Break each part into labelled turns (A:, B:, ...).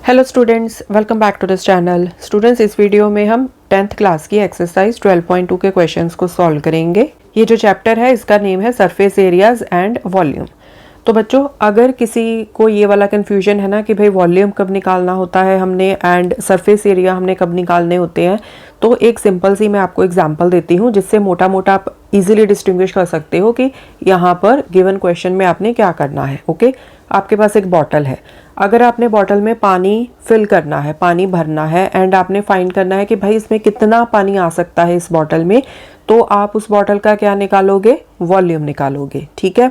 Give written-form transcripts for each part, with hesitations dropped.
A: Hello students, welcome back to this channel. Students, इस video में हम 10th क्लास की एक्सरसाइज 12.2 के क्वेश्चंस को सॉल्व करेंगे। ये जो चैप्टर है इसका नेम है सरफेस एरियाज एंड वॉल्यूम। तो बच्चों, अगर किसी को ये वाला कन्फ्यूजन है ना कि भाई वॉल्यूम कब निकालना होता है हमने एंड सरफेस एरिया हमने कब निकालने होते हैं, तो एक सिंपल सी मैं आपको एग्जांपल देती हूँ जिससे मोटा मोटा आप इजीली डिस्टिंग्विश कर सकते हो कि यहाँ पर गिवन क्वेश्चन में आपने क्या करना है। ओके, आपके पास एक बॉटल है। अगर आपने बॉटल में पानी फिल करना है, पानी भरना है एंड आपने फाइंड करना है कि भाई इसमें कितना पानी आ सकता है इस बॉटल में, तो आप उस बॉटल का क्या निकालोगे? वॉल्यूम निकालोगे। ठीक है।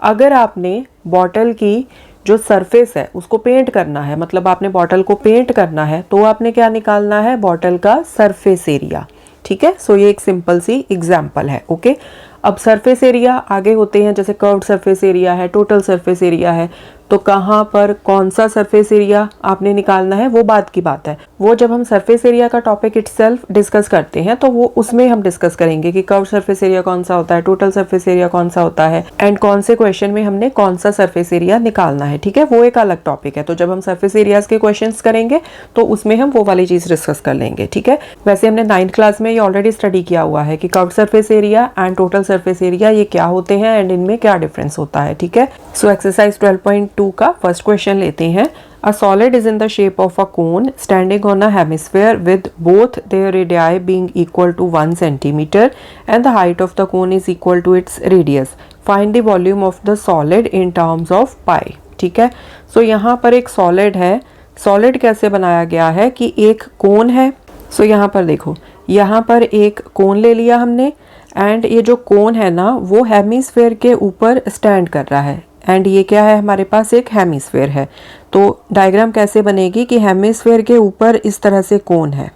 A: अगर आपने बॉटल की जो सरफेस है उसको पेंट करना है, मतलब आपने बॉटल को पेंट करना है, तो आपने क्या निकालना है? बॉटल का सरफेस एरिया। ठीक है। सो ये एक सिंपल सी एग्जांपल है। ओके, अब सरफेस एरिया आगे होते हैं, जैसे कर्व्ड सरफेस एरिया है, टोटल सरफेस एरिया है, तो कहाँ पर कौन सा सरफेस एरिया आपने निकालना है वो बात की बात है। वो जब हम सरफेस एरिया का टॉपिक इटसेल्फ डिस्कस करते हैं तो वो उसमें हम डिस्कस करेंगे कि कर्व्ड सरफेस एरिया कौन सा होता है, टोटल सरफेस एरिया कौन सा होता है एंड कौन से क्वेश्चन में हमने कौन सा सरफेस एरिया निकालना है। ठीक है, वो एक अलग टॉपिक है। तो जब हम सरफेस एरियाज के क्वेश्चन करेंगे तो उसमें हम वो वाली चीज डिस्कस कर लेंगे। ठीक है। वैसे हमने 9th क्लास में ये ऑलरेडी स्टडी किया हुआ है कि curved surface area and total surface area ये क्या होते हैं एंड इनमें क्या डिफरेंस होता है। ठीक है। सो एक्सरसाइज 12.2 का फर्स्ट क्वेश्चन लेते हैं। A solid is in the shape of a cone standing on a hemisphere with both their radii being equal to 1 centimeter and the height of the cone is equal to its radius. Find the volume of the solid in terms of pi. ठीक है। So यहाँ पर एक solid है। Solid कैसे बनाया गया है कि एक कोन है। सो यहाँ पर देखो, यहाँ पर एक कोन ले लिया हमने एंड ये जो कोन है ना वो हेमिस्फेयर के ऊपर स्टैंड कर रहा है एंड ये क्या है? हमारे पास एक हेमिस्फेयर है। तो डायग्राम कैसे बनेगी कि हेमिस्फेयर के ऊपर इस तरह से कोन है।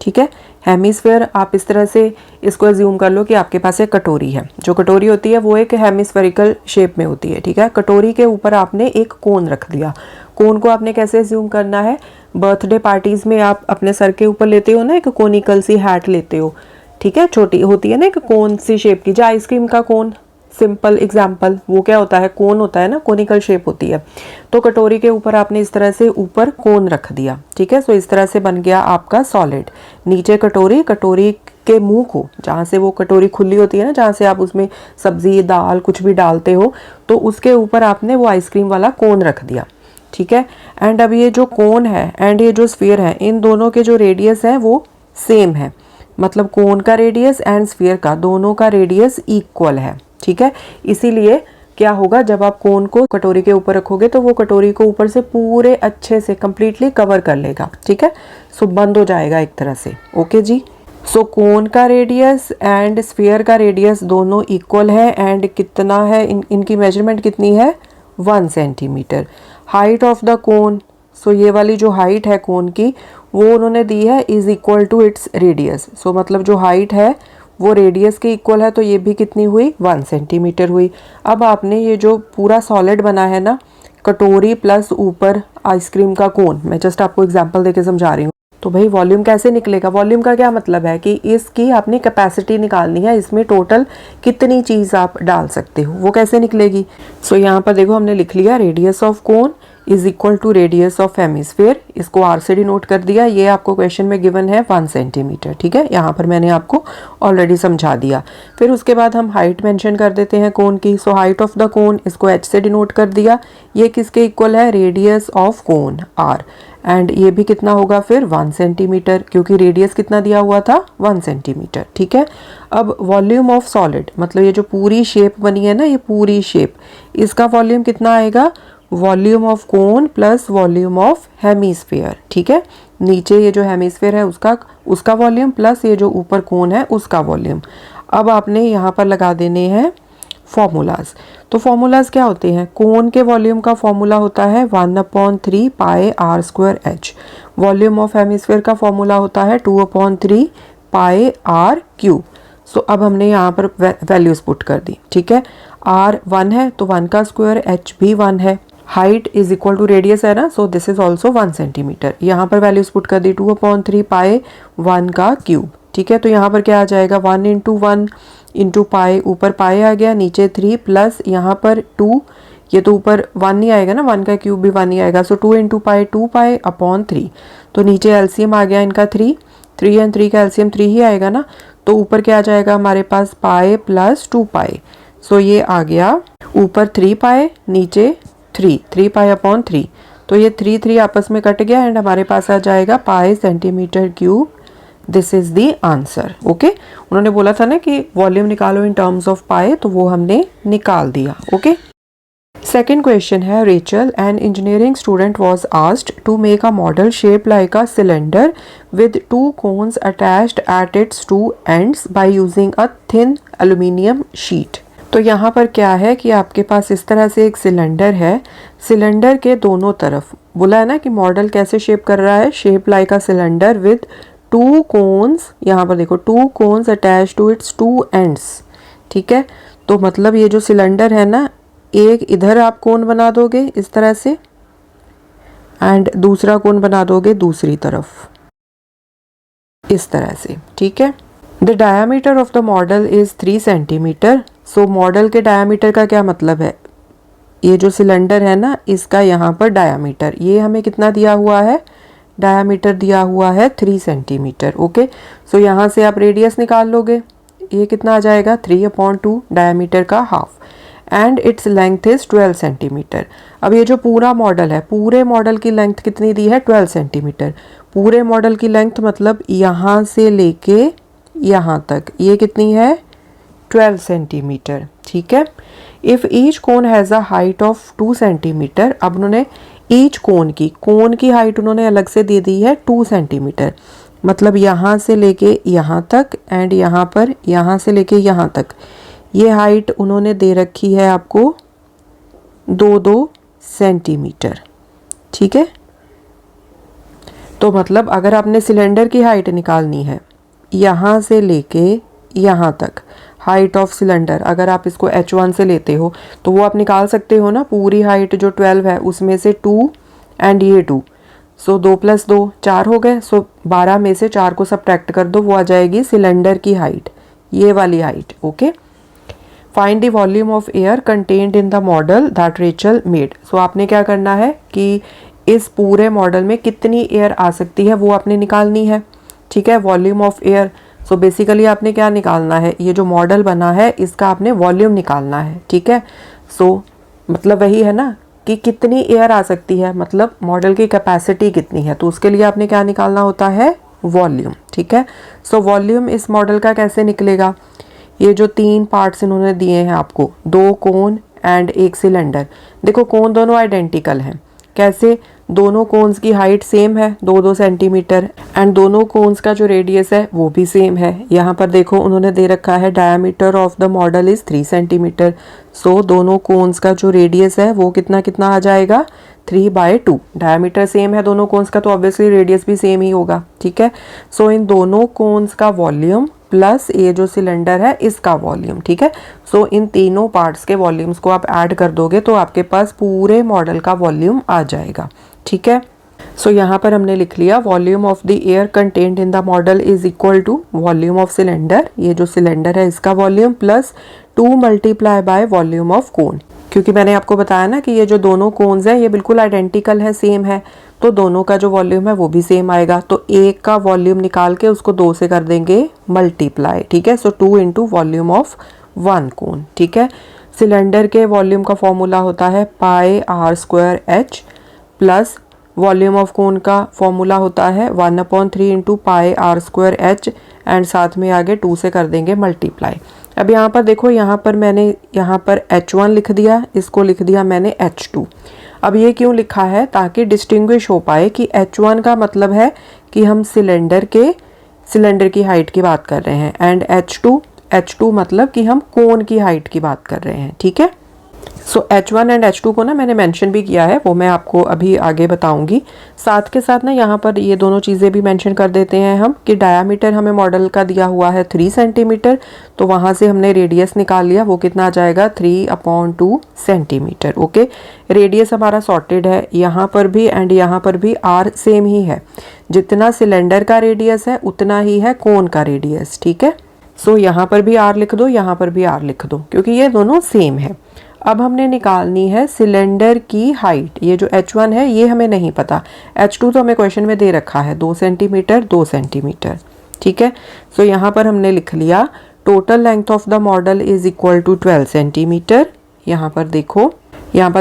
A: ठीक है। हेमिस्फेयर आप इस तरह से इसको अज्यूम कर लो कि आपके पास एक कटोरी है। जो कटोरी होती है वो एक हेमिस्फेरिकल शेप में होती है। ठीक है। कटोरी के ऊपर आपने एक कोन रख दिया। कोन को आपने कैसे अज्यूम करना है? बर्थडे पार्टीज में आप अपने सर के ऊपर लेते हो ना, एक कोनिकल सी हैट लेते हो। ठीक है, छोटी होती है ना एक कोन सी शेप की, जो आइसक्रीम का कोन, सिंपल एग्जाम्पल, वो क्या होता है? कोन होता है ना, कोनिकल शेप होती है। तो कटोरी के ऊपर आपने इस तरह से ऊपर कोन रख दिया। ठीक है। सो इस तरह से बन गया आपका सॉलिड। नीचे कटोरी, कटोरी के मुंह को, जहाँ से वो कटोरी खुली होती है ना, जहाँ से आप उसमें सब्जी दाल कुछ भी डालते हो, तो उसके ऊपर आपने वो आइसक्रीम वाला कोन रख दिया। ठीक है। एंड अब ये जो कोन है एंड ये जो स्फीयर है, इन दोनों के जो रेडियस है वो सेम है। मतलब कोन का रेडियस एंड स्फीयर का, दोनों का रेडियस इक्वल है। ठीक है। इसीलिए क्या होगा, जब आप कोन को कटोरी के ऊपर रखोगे तो वो कटोरी को ऊपर से पूरे अच्छे से कंप्लीटली कवर कर लेगा। ठीक है। सो बंद हो जाएगा एक तरह से। ओके जी। सो कोन का रेडियस एंड स्फीयर का रेडियस दोनों इक्वल है एंड कितना है? इनकी मेजरमेंट कितनी है? 1 centimetre. Height of the cone, so ये वाली जो हाइट है कोन की वो उन्होंने दी है is equal to its radius. So मतलब जो हाइट है वो रेडियस के इक्वल है, तो ये भी कितनी हुई? 1 सेंटीमीटर हुई। अब आपने ये जो पूरा सॉलिड बना है ना, कटोरी प्लस ऊपर आइसक्रीम का कोन, मैं जस्ट आपको एग्जांपल देके समझा रही हूँ। तो भाई वॉल्यूम कैसे निकलेगा? वॉल्यूम का क्या मतलब है कि इसकी आपने कैपेसिटी निकालनी है, इसमें टोटल कितनी चीज़ आप डाल सकते हो, वो कैसे निकलेगी? सो यहाँ पर देखो हमने लिख लिया radius of cone is equal to radius of hemisphere. इसको आर से डिनोट कर दिया। ये आपको क्वेश्चन में गिवन है 1 सेंटीमीटर। ठीक है, यहाँ पर मैंने आपको ऑलरेडी समझा दिया। फिर उसके बाद हम हाइट मेंशन कर देते हैं कोन की। सो हाइट ऑफ द कोन, इसको एच से डिनोट कर दिया। ये किसके इक्वल है? Radius of cone r. And ये भी कितना होगा फिर? 1 सेंटीमीटर, क्योंकि रेडियस कितना दिया हुआ था? 1 सेंटीमीटर। ठीक है। अब वॉल्यूम ऑफ सॉलिड, मतलब ये जो पूरी शेप बनी है ना, ये पूरी शेप, इसका वॉल्यूम कितना आएगा? Volume of cone plus volume of hemisphere. ठीक है। नीचे ये जो हेमिस्फेयर है उसका वॉल्यूम प्लस ये जो ऊपर कोन है उसका वॉल्यूम। अब आपने यहाँ पर लगा देने हैं फॉर्मूलाज। तो फॉर्मूलाज क्या होते हैं? कोन के वॉल्यूम का फॉर्मूला होता है 1/3 pi r square h. Volume of hemisphere का फॉर्मूला होता है 2/3 पाई आर क्यूब। सो अब हमने यहाँ पर वैल्यूज पुट कर दी। ठीक है। आर 1 है तो 1 का स्क्वायर, एच भी 1 है, height is equal to radius है ना, so this is also 1 centimetre. यहाँ पर वैल्यूज पुट कर दी 2/3 पाई 1 का क्यूब। ठीक है। तो यहाँ पर क्या आ जाएगा? 1 × 1 × पाई, ऊपर पाई आ गया, नीचे 3 प्लस यहाँ पर 2, ये तो ऊपर 1 नहीं आएगा ना, 1 का क्यूब भी 1 ही आएगा। सो 2 इंटू पाई 2 पाई अपॉन 3। तो नीचे एलसीएम आ गया इनका 3 एंड 3 का एलसीएम 3 ही आएगा ना। तो ऊपर क्या आ जाएगा हमारे पास पाई प्लस 2 पाई। सो ये आ गया ऊपर 3 पाई नीचे 3 पाई अपॉन 3। तो ये 3 आपस में कट गया एंड हमारे पास आ जाएगा पाई centimetre cube. This is the answer. Okay, उन्होंने बोला था ना कि वॉल्यूम निकालो इन टर्म्स ऑफ पाई, तो वो हमने निकाल दिया। ओके, सेकेंड क्वेश्चन है, Rachel an engineering student was asked to make a model shape like a cylinder with 2 cones attached at its 2 ends by using a thin aluminium sheet. तो यहाँ पर क्या है कि आपके पास इस तरह से एक सिलेंडर है, सिलेंडर के दोनों तरफ बोला है ना कि मॉडल कैसे शेप कर रहा है, shape like a cylinder with 2 cones, यहाँ पर देखो 2 cones attach to its 2 ends. ठीक है, तो मतलब ये जो सिलेंडर है ना, एक इधर आप कोन बना दोगे इस तरह से एंड दूसरा कोन बना दोगे दूसरी तरफ इस तरह से। ठीक है, the diameter of the model is 3 centimetre. So model के डायामीटर का क्या मतलब है, ये जो सिलेंडर है ना इसका यहाँ पर डायामीटर, ये हमें कितना दिया हुआ है, डायामीटर दिया हुआ है 3 सेंटीमीटर। ओके, सो यहाँ से आप रेडियस निकाल लोगे, ये कितना आ जाएगा 3/2 डायामीटर का half and its length is 12 centimetre. अब ये जो पूरा मॉडल है, पूरे मॉडल की लेंथ कितनी दी है 12 सेंटीमीटर। पूरे मॉडल की लेंथ मतलब यहाँ से लेके यहाँ तक ये कितनी है 12 सेंटीमीटर। ठीक है, if each cone has a height of 2 centimetre. अब उन्होंने ईच कोन की हाइट उन्होंने अलग से दे दी है 2 सेंटीमीटर, मतलब यहाँ से लेके यहाँ तक एंड यहाँ से लेके यहाँ तक ये हाइट उन्होंने दे रखी है आपको 2-2 सेंटीमीटर। ठीक है, तो मतलब अगर आपने सिलेंडर की हाइट निकालनी है यहाँ से लेके यहाँ तक, हाइट ऑफ सिलेंडर अगर आप इसको h1 से लेते हो तो वो आप निकाल सकते हो ना, पूरी हाइट जो 12 है उसमें से 2 एंड ये 2, सो 2 + 2 4 हो गए। सो 12 में से 4 को सब्ट्रैक्ट कर दो, वो आ जाएगी सिलेंडर की हाइट, ये वाली height. Okay, find the volume of air contained in the model that Rachel made. So आपने क्या करना है कि इस पूरे मॉडल में कितनी एयर आ सकती है वो आपने निकालनी है। ठीक है, volume of air. So basically आपने क्या निकालना है, ये जो मॉडल बना है इसका आपने वॉल्यूम निकालना है। ठीक है, सो मतलब वही है ना कि कितनी एयर आ सकती है, मतलब मॉडल की कैपेसिटी कितनी है, तो उसके लिए आपने क्या निकालना होता है, वॉल्यूम। ठीक है, सो वॉल्यूम इस मॉडल का कैसे निकलेगा, ये जो 3 पार्ट्स इन्होंने दिए हैं आपको, 2 कोन एंड एक सिलेंडर। देखो कोन दोनों आइडेंटिकल हैं, कैसे, दोनों कोन्स की हाइट सेम है 2-2 सेंटीमीटर एंड दोनों कोन्स का जो रेडियस है वो भी सेम है। यहाँ पर देखो उन्होंने दे रखा है diameter of the model is 3 centimetre. So दोनों कोन्स का जो रेडियस है वो कितना कितना आ जाएगा 3/2। डायमीटर सेम है दोनों कोन्स का तो ऑब्वियसली रेडियस भी सेम ही होगा। ठीक है, सो इन दोनों कोन्स का वॉल्यूम प्लस ये जो सिलेंडर है इसका वॉल्यूम। ठीक है, सो इन तीनों पार्ट्स के वॉल्यूम्स को आप ऐड कर दोगे तो आपके पास पूरे मॉडल का वॉल्यूम आ जाएगा। ठीक है, सो यहाँ पर हमने लिख लिया volume of the air contained in the model is equal to volume of cylinder, ये जो सिलेंडर है इसका volume plus 2 multiply by volume of cone. क्योंकि मैंने आपको बताया ना कि ये जो दोनों कोन्स हैं ये बिल्कुल आइडेंटिकल है, सेम है, तो दोनों का जो वॉल्यूम है वो भी सेम आएगा। तो एक का वॉल्यूम निकाल के उसको 2 से कर देंगे मल्टीप्लाई। ठीक है, सो 2 इंटू वॉल्यूम ऑफ 1 कोन। ठीक है, सिलेंडर के वॉल्यूम का फॉर्मूला होता है πr² प्लस वॉल्यूम ऑफ कोन का फॉर्मूला होता है 1/3 इंटू πr² एंड साथ में आगे 2 से कर देंगे मल्टीप्लाई। अब यहाँ पर देखो, यहाँ पर मैंने यहाँ पर h1 लिख दिया, इसको लिख दिया मैंने h2। अब ये क्यों लिखा है, ताकि डिस्टिंग्विश हो पाए कि h1 का मतलब है कि हम सिलेंडर की हाइट की बात कर रहे हैं एंड h2 मतलब कि हम कोन की हाइट की बात कर रहे हैं। ठीक है, सो h1 एंड h2 को ना मैंने मेंशन भी किया है, वो मैं आपको अभी आगे बताऊंगी। साथ के साथ ना यहाँ पर ये दोनों चीज़ें भी मेंशन कर देते हैं हम कि डायामीटर हमें मॉडल का दिया हुआ है 3 सेंटीमीटर, तो वहाँ से हमने रेडियस निकाल लिया, वो कितना आ जाएगा 3/2 सेंटीमीटर। ओके, रेडियस हमारा सॉर्टेड है, यहाँ पर भी एंड यहाँ पर भी r सेम ही है, जितना सिलेंडर का रेडियस है उतना ही है कोन का रेडियस। ठीक है, सो यहाँ पर भी r लिख दो, यहाँ पर भी r लिख दो, क्योंकि ये दोनों सेम है। अब हमने निकालनी है सिलेंडर की हाइट। ये जो h1 है ये हमें नहीं पता, h2 तो हमें क्वेश्चन में दे रखा है 2 सेंटीमीटर 2 सेंटीमीटर, ठीक है। सो यहाँ पर हमने लिख लिया total length of the model is equal to 12 centimetre. यहाँ पर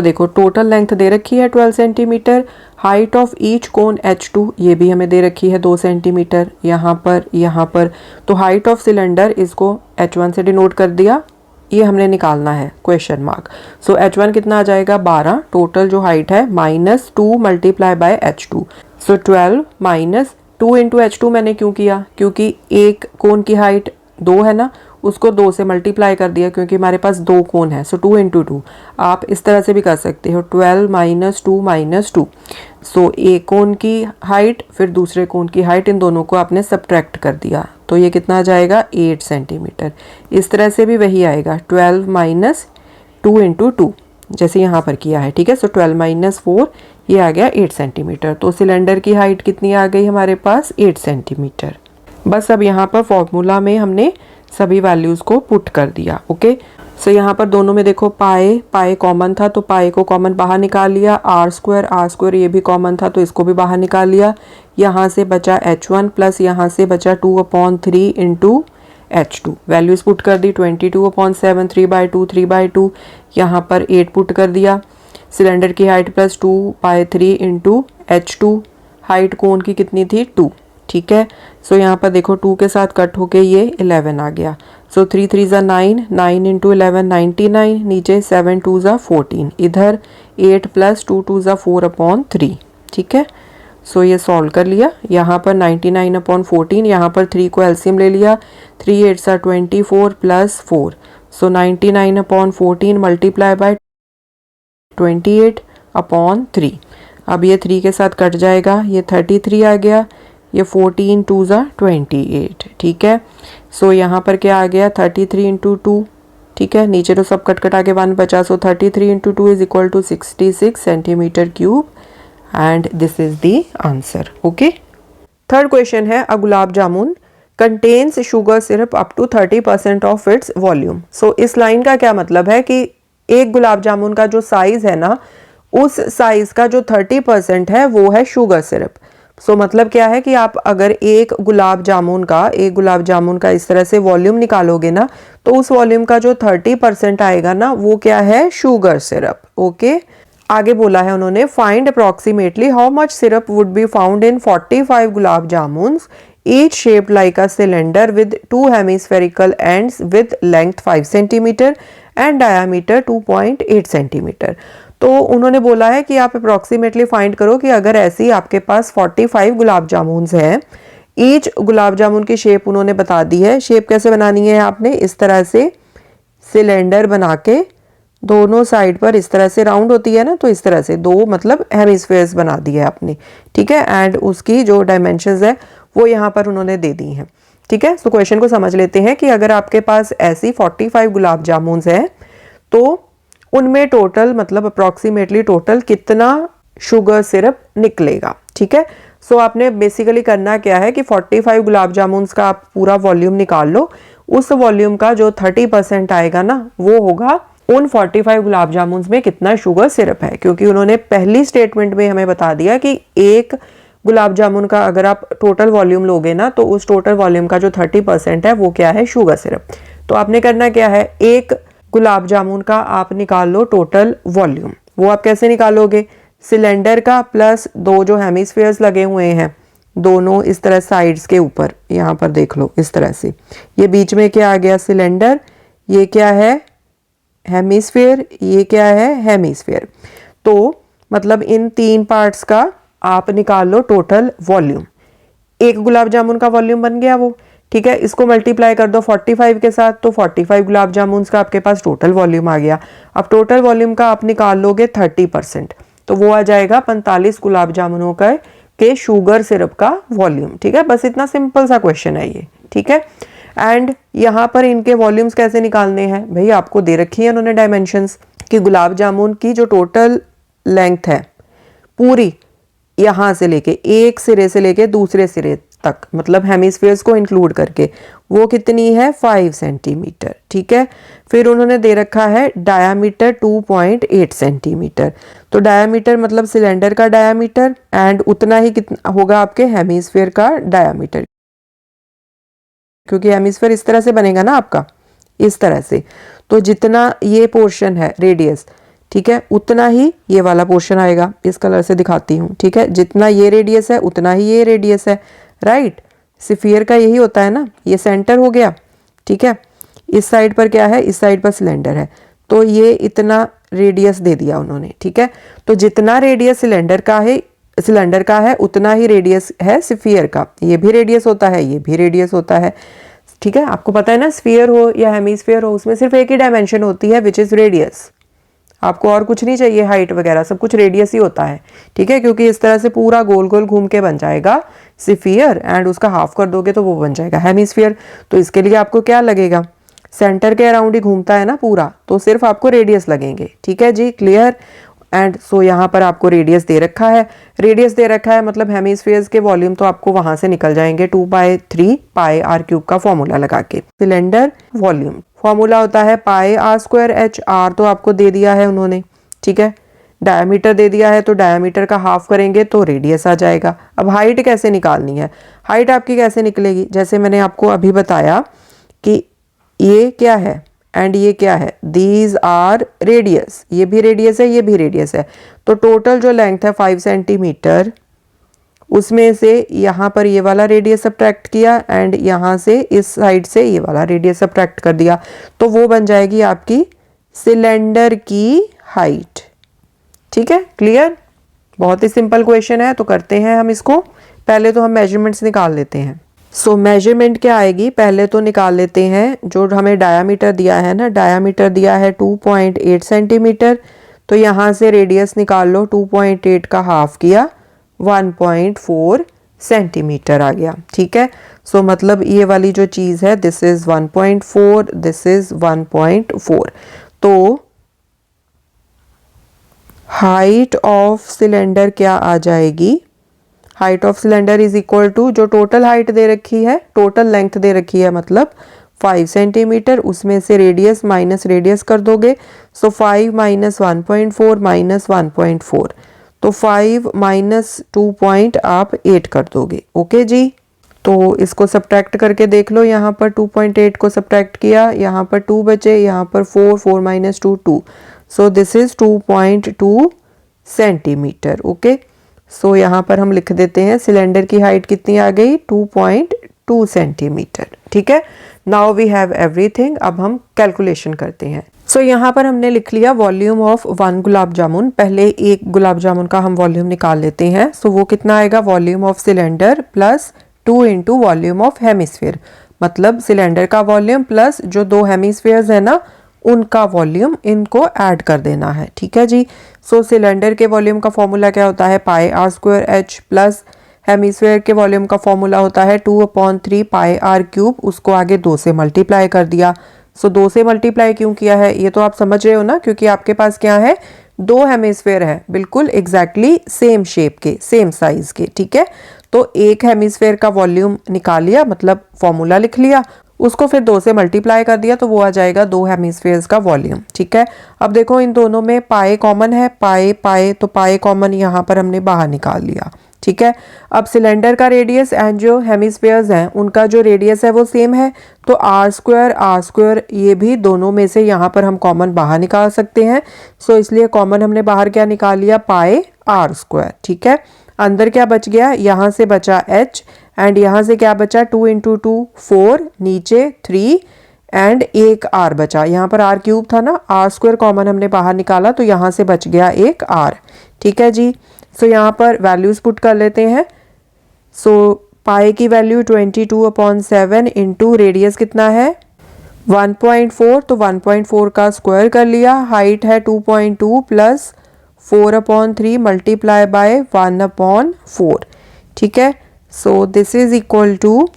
A: देखो टोटल लेंथ दे रखी है 12 centimetre. Height of each cone h2 ये भी हमें दे रखी है 2 सेंटीमीटर। यहाँ पर तो हाइट ऑफ सिलेंडर इसको h1 से डिनोट कर दिया, ये हमने निकालना है क्वेश्चन मार्क। सो h1 कितना आ जाएगा 12, टोटल जो हाइट है -2 मल्टीप्लाई बाय h2। सो 12 माइनस 2 इंटू h2 मैंने क्यों किया, क्योंकि एक कोन की हाइट 2 है ना, उसको 2 से मल्टीप्लाई कर दिया क्योंकि हमारे पास 2 कोन है। सो 2 इंटू 2 आप इस तरह से भी कर सकते हो, 12 माइनस 2। सो एक कोन की हाइट फिर दूसरे कोन की हाइट, इन दोनों को आपने सब्ट्रैक्ट कर दिया तो ये कितना आ जाएगा 8 सेंटीमीटर। इस तरह से भी वही आएगा 12 माइनस 2 इंटू 2 जैसे यहाँ पर किया है, ठीक है। सो 12 माइनस 4 ये आ गया 8 सेंटीमीटर। तो सिलेंडर की हाइट कितनी आ गई हमारे पास 8 सेंटीमीटर। बस अब यहाँ पर फॉर्मूला में हमने सभी वैल्यूज़ को पुट कर दिया, ओके। सो यहाँ पर दोनों में देखो पाए कॉमन था तो पाए को कॉमन बाहर निकाल लिया, आर स्क्वायर ये भी कॉमन था तो इसको भी बाहर निकाल लिया। यहाँ से बचा h1 प्लस यहाँ से बचा 2/3 इंटू h2। वैल्यूज़ पुट कर दी 22/7, 3/2 3/2। यहाँ पर 8 पुट कर दिया। सिलेंडर की height plus 2/3 into h2, height cone की कितनी थी 2, ठीक है। सो यहाँ पर देखो 2 के साथ कट होके ये 11 आ गया। सो 3 3 ज़ा 9, 9 इंटू 11 99, नीचे 7 2 ज़ा 14, इधर 8 प्लस 2 2 ज़ा 4/3, ठीक है। सो ये सॉल्व कर लिया। यहाँ पर 99/14, यहाँ पर 3 को एलसीएम ले लिया, 3 8 सा 24 प्लस 4। So 99/14 multiply by 28/3। अब ये 3 के साथ कट जाएगा, ये 33 आ गया, ये 14 2 ज़ा 28, ठीक है। सो यहाँ पर क्या आ गया 33 इंटू 2, ठीक है। नीचे तो सब कट आगे 1 बचा। So 33 into 2 is equal to 66 centimetre cube and this is the answer, okay. Third question है, a gulab jamun contains sugar syrup up to 30% of its volume. So इस लाइन का क्या मतलब है कि एक गुलाब जामुन का जो साइज है ना, उस साइज का जो 30% है वो है शुगर सिरप। सो मतलब क्या है कि आप अगर एक गुलाब जामुन का इस तरह से वॉल्यूम निकालोगे ना, तो उस वॉल्यूम का जो 30% आएगा ना वो क्या है शुगर सिरप, ओके। आगे बोला है उन्होंने, find approximately how much syrup would be found in 45 gulab jamuns each shaped like a cylinder with 2 hemispherical ends with length 5 cm and diameter 2.8 cm। तो उन्होंने बोला है कि आप अप्रॉक्सीमेटली फाइंड करो कि अगर ऐसी आपके पास 45 गुलाब जामुन्स हैं, ईच गुलाब जामुन की शेप उन्होंने बता दी है। शेप कैसे बनानी है आपने, इस तरह से सिलेंडर बना के दोनों साइड पर इस तरह से राउंड होती है ना, तो इस तरह से 2 मतलब हेमिस्फेयर्स बना दिए आपने, ठीक है। एंड उसकी जो डायमेंशंस है वो यहाँ पर उन्होंने दे दी हैं, ठीक है। सो क्वेश्चन को समझ लेते हैं कि अगर आपके पास ऐसी 45 गुलाब जामुन्स हैं तो उनमें टोटल मतलब अप्रॉक्सीमेटली टोटल कितना शुगर सिरप निकलेगा, ठीक है। सो आपने बेसिकली करना क्या है कि 45 गुलाब जामुन्स का आप पूरा वॉल्यूम निकाल लो, उस वॉल्यूम का जो 30% आएगा ना वो होगा उन 45 गुलाब जामुन्स में कितना शुगर सिरप है। क्योंकि उन्होंने पहली स्टेटमेंट में हमें बता दिया कि एक गुलाब जामुन का अगर आप टोटल वॉल्यूम लोगे ना, तो उस टोटल वॉल्यूम का जो 30% है वो क्या है शुगर सिरप। तो आपने करना क्या है, एक गुलाब जामुन का आप निकाल लो टोटल वॉल्यूम। वो आप कैसे निकालोगे, सिलेंडर का प्लस 2 जो हेमिस्फीयर्स लगे हुए हैं दोनों इस तरह साइड्स के ऊपर, यहाँ पर देख लो इस तरह से, ये बीच में क्या आ गया सिलेंडर, ये क्या है हेमिस्फीयर, ये क्या है हेमिस्फीयर। तो मतलब इन 3 पार्ट्स का आप निकाल लो टोटल वॉल्यूम। एक गुलाब जामुन का वॉल्यूम बन गया वो, ठीक है। इसको मल्टीप्लाई कर दो 45 के साथ, तो 45 गुलाब जामुन का आपके पास टोटल वॉल्यूम आ गया। अब टोटल वॉल्यूम का आप निकाल लोगे 30%, तो वो आ जाएगा 45 गुलाब जामुनों का के शुगर सिरप का वॉल्यूम, ठीक है। बस इतना सिंपल सा क्वेश्चन है ये, ठीक है। एंड यहाँ पर इनके वॉल्यूम्स कैसे निकालने हैं भाई, आपको दे रखी है उन्होंने डायमेंशंस कि गुलाब जामुन की जो टोटल लेंथ है पूरी यहाँ से लेके एक सिरे से लेके दूसरे सिरे तक, मतलब हेमिस्फीयर्स को इंक्लूड करके, वो कितनी है 5 सेंटीमीटर। ठीक है, फिर उन्होंने दे रखा है डायामीटर 2.8 सेंटीमीटर। तो डायामीटर मतलब सिलेंडर का डायामीटर एंड उतना ही कितना होगा आपके हेमिस्फीयर का डायामीटर, क्योंकि हेमिस्फीयर इस तरह से बनेगा ना आपका, इस तरह से। तो जितना ये पोर्शन है रेडियस, ठीक है, उतना ही ये वाला पोर्शन आएगा। इस कलर से दिखाती हूँ। ठीक है, जितना ये रेडियस है उतना ही ये रेडियस है, राइट। स्फीयर का यही होता है ना, ये सेंटर हो गया। ठीक है, इस साइड पर क्या है, इस साइड पर सिलेंडर है, तो ये इतना रेडियस दे दिया उन्होंने। ठीक है, तो जितना रेडियस सिलेंडर का है उतना ही रेडियस है स्फीयर का। ये भी रेडियस होता है, ये भी रेडियस होता है। ठीक है, आपको पता है ना, स्फीयर हो या हेमिस्फीयर हो, उसमें सिर्फ एक ही डायमेंशन होती है, विच इज रेडियस। आपको और कुछ नहीं चाहिए, हाइट वगैरह सब कुछ रेडियस ही होता है। ठीक है, क्योंकि इस तरह से पूरा गोल गोल घूम के बन जाएगा स्फीयर एंड उसका हाफ कर दोगे तो वो बन जाएगा हेमिस्फीयर। तो इसके लिए आपको क्या लगेगा, सेंटर के अराउंड ही घूमता है ना पूरा, तो सिर्फ आपको रेडियस लगेंगे। ठीक है जी, क्लियर। एंड सो यहाँ पर आपको रेडियस दे रखा है, रेडियस दे रखा है मतलब हेमिस्फीयर्स के वॉल्यूम तो आपको वहां से निकल जाएंगे 2/3 पाई आर क्यूब का फॉर्मूला लगा के। सिलेंडर वॉल्यूम फॉर्मूला होता है pi r square H. Are तो आपको दे दिया है उन्होंने, ठीक है। डायमीटर दे दिया है तो डायमीटर का हाफ करेंगे तो रेडियस आ जाएगा। अब हाइट कैसे निकालनी है, हाइट आपकी कैसे निकलेगी, जैसे मैंने आपको अभी बताया कि ये क्या है एंड ये क्या है, दीज आर रेडियस, ये भी रेडियस है, ये भी रेडियस है। तो टोटल जो लेंथ है 5 सेंटीमीटर, उसमें से यहाँ पर ये वाला रेडियस सब्ट्रैक्ट किया एंड यहाँ से इस साइड से ये वाला रेडियस सब्ट्रैक्ट कर दिया, तो वो बन जाएगी आपकी सिलेंडर की हाइट। ठीक है, क्लियर। बहुत ही सिंपल क्वेश्चन है, तो करते हैं हम इसको। पहले तो हम मेजरमेंट्स निकाल लेते हैं। सो मेजरमेंट क्या आएगी, पहले तो निकाल लेते हैं जो हमें डायामीटर दिया है ना, डायामीटर दिया है 2.8 सेंटीमीटर। तो यहाँ से रेडियस निकाल लो, 2.8 का हाफ किया 1.4 सेंटीमीटर आ गया। ठीक है, सो मतलब ये वाली जो चीज़ है दिस इज 1.4, दिस इज 1.4। तो हाइट ऑफ सिलेंडर क्या आ जाएगी, height of cylinder is equal to जो टोटल हाइट दे रखी है, टोटल लेंथ दे रखी है मतलब 5 सेंटीमीटर, उसमें से रेडियस माइनस रेडियस कर दोगे। सो 5 माइनस 1.4 माइनस 1.4, तो 5 माइनस 2.8 कर दोगे। ओके जी, तो इसको सब्ट्रैक्ट करके देख लो, यहाँ पर 2.8 को सब्ट्रैक्ट किया, यहाँ पर 2 बचे, यहाँ पर 4 minus 2 2, so this is 2.2 centimetre. Okay, so यहाँ पर हम लिख देते हैं सिलेंडर की हाइट कितनी आ गई, 2.2 सेंटीमीटर। ठीक है, नाउ वी हैव एवरीथिंग। अब हम कैलकुलेशन करते हैं। सो यहाँ पर हमने लिख लिया वॉल्यूम ऑफ 1 गुलाब जामुन। पहले एक गुलाब जामुन का हम वॉल्यूम निकाल लेते हैं। सो वो कितना आएगा, volume of cylinder plus 2 into volume of hemisphere, मतलब सिलेंडर का वॉल्यूम प्लस जो 2 हेमिस्फीयर्स है ना उनका वॉल्यूम, इनको ऐड कर देना है। ठीक है जी, सो सिलेंडर के वॉल्यूम का फॉर्मूला क्या होता है, pi r square h, plus hemisphere के वॉल्यूम का फॉर्मूला होता है 2/3 पाई आर क्यूब, उसको आगे 2 से मल्टीप्लाई कर दिया। सो 2 से मल्टीप्लाई क्यों किया है ये तो आप समझ रहे हो ना, क्योंकि आपके पास क्या है, 2 हेमिस्फीयर है बिल्कुल एग्जैक्टली सेम शेप के, सेम साइज के। ठीक है, तो एक हेमिस्फीयर का वॉल्यूम निकाल लिया, मतलब फॉर्मूला लिख लिया, उसको फिर 2 से मल्टीप्लाई कर दिया, तो वो आ जाएगा 2 हेमिस्फीयर्स का वॉल्यूम। ठीक है, अब देखो इन दोनों में पाई कॉमन है, पाई पाई, तो पाई कॉमन यहाँ पर हमने बाहर निकाल लिया। ठीक है, अब सिलेंडर का रेडियस एंड जो हेमिस्फीयर्स हैं उनका जो रेडियस है वो सेम है, तो आर स्क्वायर ये भी दोनों में से यहाँ पर हम कॉमन बाहर निकाल सकते हैं। सो इसलिए कॉमन हमने बाहर क्या निकाल लिया, पाई आर स्क्वायर। ठीक है, अंदर क्या बच गया, यहाँ से बचा h एंड यहाँ से क्या बचा, 2 इंटू 2 4, नीचे 3 एंड एक r बचा, यहाँ पर r क्यूब था ना, आर स्क्वायर कॉमन हमने बाहर निकाला तो यहाँ से बच गया एक r। ठीक है जी, सो यहाँ पर वैल्यूज पुट कर लेते हैं। सो पाई की वैल्यू 22/7 इंटू रेडियस कितना है 1.4, तो 1.4 का स्क्वायर कर लिया, हाइट है 2.2 प्लस 4/3 मल्टीप्लाई बाय 1/4। ठीक है, so this is equal to,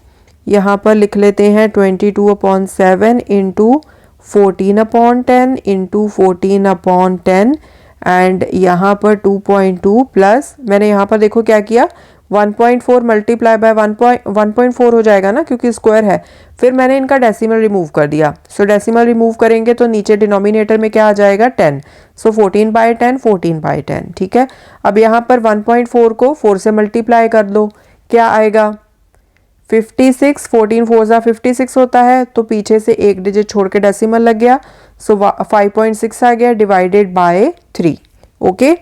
A: यहाँ पर लिख लेते हैं 22/7 इंटू 14/10 इंटू 14/10 एंड यहाँ पर 2.2 प्लस, मैंने यहाँ पर देखो क्या किया, 1.4 मल्टीप्लाई बाय 1.4 हो जाएगा ना, क्योंकि स्क्वायर है। फिर मैंने इनका डेसिमल रिमूव कर दिया। सो डेसिमल रिमूव करेंगे तो नीचे डिनोमिनेटर में क्या आ जाएगा 10। सो 14/10 14/10। ठीक है, अब यहाँ पर 1.4 को 4 से मल्टीप्लाई कर दो, क्या आएगा 56। 14 4 जा 56 होता है, तो पीछे से एक डिजिट छोड़ के डेसिमल लग गया। सो 5.6 आ गया डिवाइडेड बाय 3। ओके,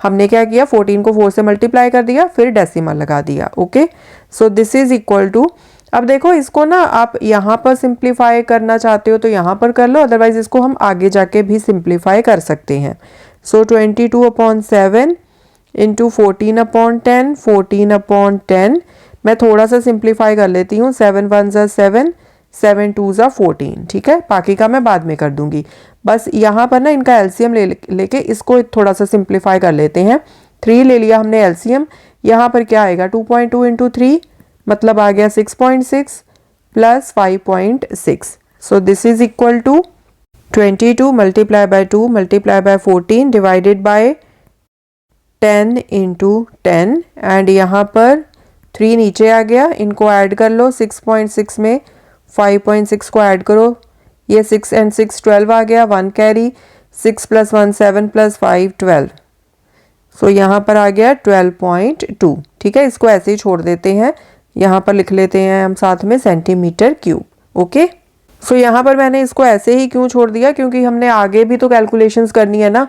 A: हमने क्या किया 14 को 4 से मल्टीप्लाई कर दिया, फिर डेसिमल लगा दिया। Okay, so this is equal to, अब देखो इसको ना आप यहाँ पर सिंप्लीफाई करना चाहते हो तो यहाँ पर कर लो, अदरवाइज इसको हम आगे जाके भी सिंप्लीफाई कर सकते हैं। सो 22/7 इंटू 14/10 14/10। मैं थोड़ा सा सिंप्लीफाई कर लेती हूँ। 7 1 जा 7 7 2 जा 14। ठीक है, बाकी का मैं बाद में कर दूंगी। बस यहाँ पर ना इनका एलसीएम लेके इसको थोड़ा सा सिंप्लीफाई कर लेते हैं। 3 ले लिया हमने एलसीएम। यहाँ पर क्या आएगा 2.2 इंटू 3 मतलब आ गया 6.6 plus 5.6। So this is equal to 22 multiply by 2 multiply by 14 divided by 10 into 10। And यहाँ पर 3 नीचे आ गया, इनको ऐड कर लो। 6.6 में 5.6 को ऐड करो, ये 6 and 6 12 आ गया। 1 कैरी, 6 + 1 7 + 5 12। सो यहाँ पर आ गया 12.2। ठीक है, इसको ऐसे ही छोड़ देते हैं, यहाँ पर लिख लेते हैं हम साथ में सेंटीमीटर क्यूब। ओके, सो यहाँ पर मैंने इसको ऐसे ही क्यों छोड़ दिया, क्योंकि हमने आगे भी तो कैलकुलेशंस करनी है ना।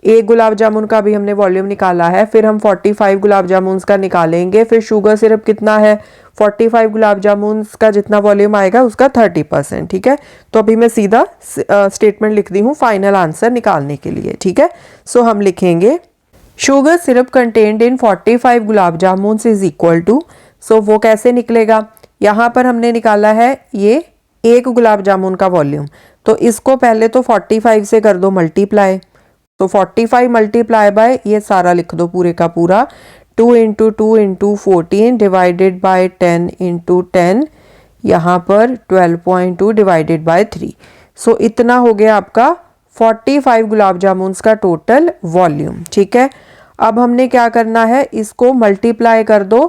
A: एक गुलाब जामुन का भी हमने वॉल्यूम निकाला है, फिर हम 45 गुलाब जामुन का निकालेंगे, फिर शुगर सिरप कितना है 45 गुलाब जामुन का जितना वॉल्यूम आएगा उसका 30%। ठीक है, तो अभी मैं सीधा स्टेटमेंट लिख दी हूँ फाइनल आंसर निकालने के लिए। ठीक है, सो हम लिखेंगे sugar syrup contained in 45 gulab jamun is equal to. So वो कैसे निकलेगा, यहाँ पर हमने निकाला है ये एक गुलाब जामुन का वॉल्यूम, तो इसको पहले तो 45 से कर दो मल्टीप्लाई। तो 45 मल्टीप्लाई बाय ये सारा लिख दो पूरे का पूरा 2 into 2 into 14 divided by 10 into 10, यहाँ पर 12.2 डिवाइडेड बाय 3। सो इतना हो गया आपका 45 गुलाब जामुन का टोटल वॉल्यूम। ठीक है, अब हमने क्या करना है, इसको मल्टीप्लाई कर दो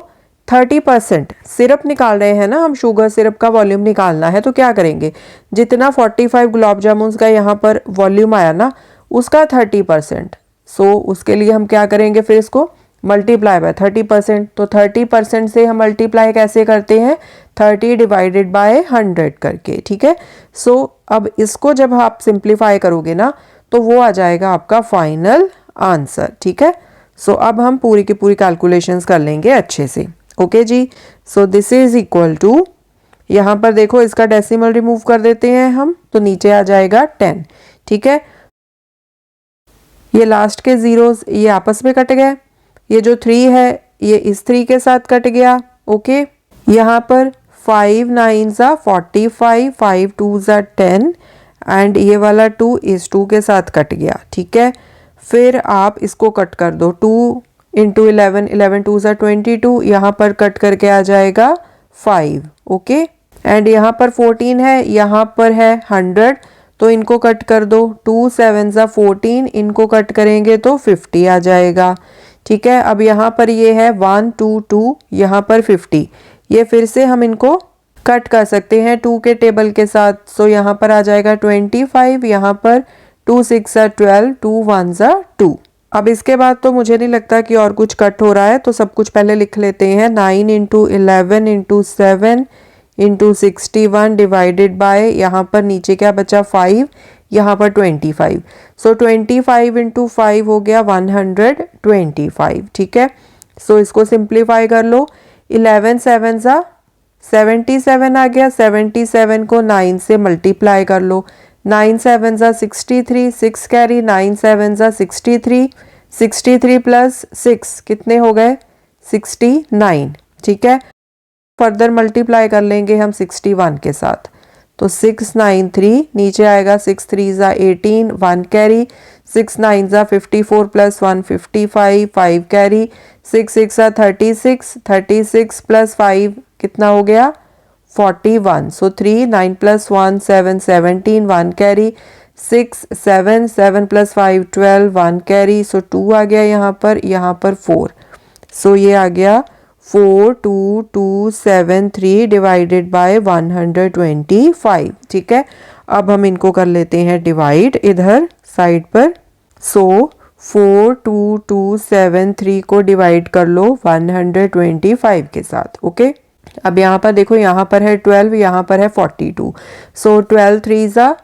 A: 30%। सिरप निकाल रहे हैं ना हम, शुगर सिरप का वॉल्यूम निकालना है, तो क्या करेंगे जितना 45 गुलाब जामुन का यहाँ पर वॉल्यूम आया ना उसका 30%। सो उसके लिए हम क्या करेंगे, फिर इसको मल्टीप्लाई बाय 30%। तो 30% से हम मल्टीप्लाई कैसे करते हैं 30 डिवाइडेड बाय 100 करके। ठीक है, सो अब इसको जब आप सिंप्लीफाई करोगे ना तो वो आ जाएगा आपका फाइनल आंसर। ठीक है, सो अब हम पूरी की पूरी कैलकुलेशंस कर लेंगे अच्छे से। ओके जी, so this is equal to, यहाँ पर देखो इसका डेसिमल रिमूव कर देते हैं हम, तो नीचे आ जाएगा 10। ठीक है, ये लास्ट के जीरोस ये आपस में कट गए, ये जो 3 है ये इस 3 के साथ कट गया। ओके, यहाँ पर 5 9 जा 45 5 2 जा 10 एंड ये वाला 2 इस 2 के साथ कट गया। ठीक है, फिर आप इसको कट कर दो 2 इंटू 11 11 2 जा 22, यहाँ पर कट करके आ जाएगा 5। ओके, एंड यहाँ पर 14 है, यहाँ पर है 100, तो इनको कट कर दो 2 7 जा 14, इनको कट करेंगे तो 50 आ जाएगा। ठीक है, अब यहाँ पर ये है 1 2 2, यहाँ पर 50, ये फिर से हम इनको कट कर सकते हैं 2 के टेबल के साथ। सो यहाँ पर आ जाएगा 25, यहाँ पर 2 6 जा 12 2 1 जा 2। अब इसके बाद तो मुझे नहीं लगता कि और कुछ कट हो रहा है, तो सब कुछ पहले लिख लेते हैं। 9 into 11 into 7 into 61 divided by, यहाँ पर नीचे क्या बचा 5, यहाँ पर 25। सो 25 इंटू 5 हो गया 125। ठीक है, सो इसको सिंप्लीफाई कर लो। 11 7 जा 77 आ गया, 77 को 9 से मल्टीप्लाई कर लो। 9 7 जा 63, 6 कैरी, 9 7 जा 63, 63 प्लस 6 कितने हो गए 69। ठीक है, फर्दर मल्टीप्लाई कर लेंगे हम 61 के साथ, तो 693, नीचे आएगा 6 3 जा 18, 1 कैरी, 6 9 जा 54 प्लस 1 55, 5 कैरी, 6 6 जा 36, 36 प्लस 5 कितना हो गया 41। सो 3 9 प्लस 1 7 17, 1 कैरी, 6 7 7 प्लस 5 12, 1 कैरी, सो 2 आ गया यहाँ पर 4। सो ये आ गया 42273 डिवाइडेड बाय 125। ठीक है, अब हम इनको कर लेते हैं डिवाइड इधर साइड पर। सो 42273 को डिवाइड कर लो 125 के साथ। ओके, अब यहाँ पर देखो, यहाँ पर है 12, यहाँ पर है 42। सो 12 3 ज़ा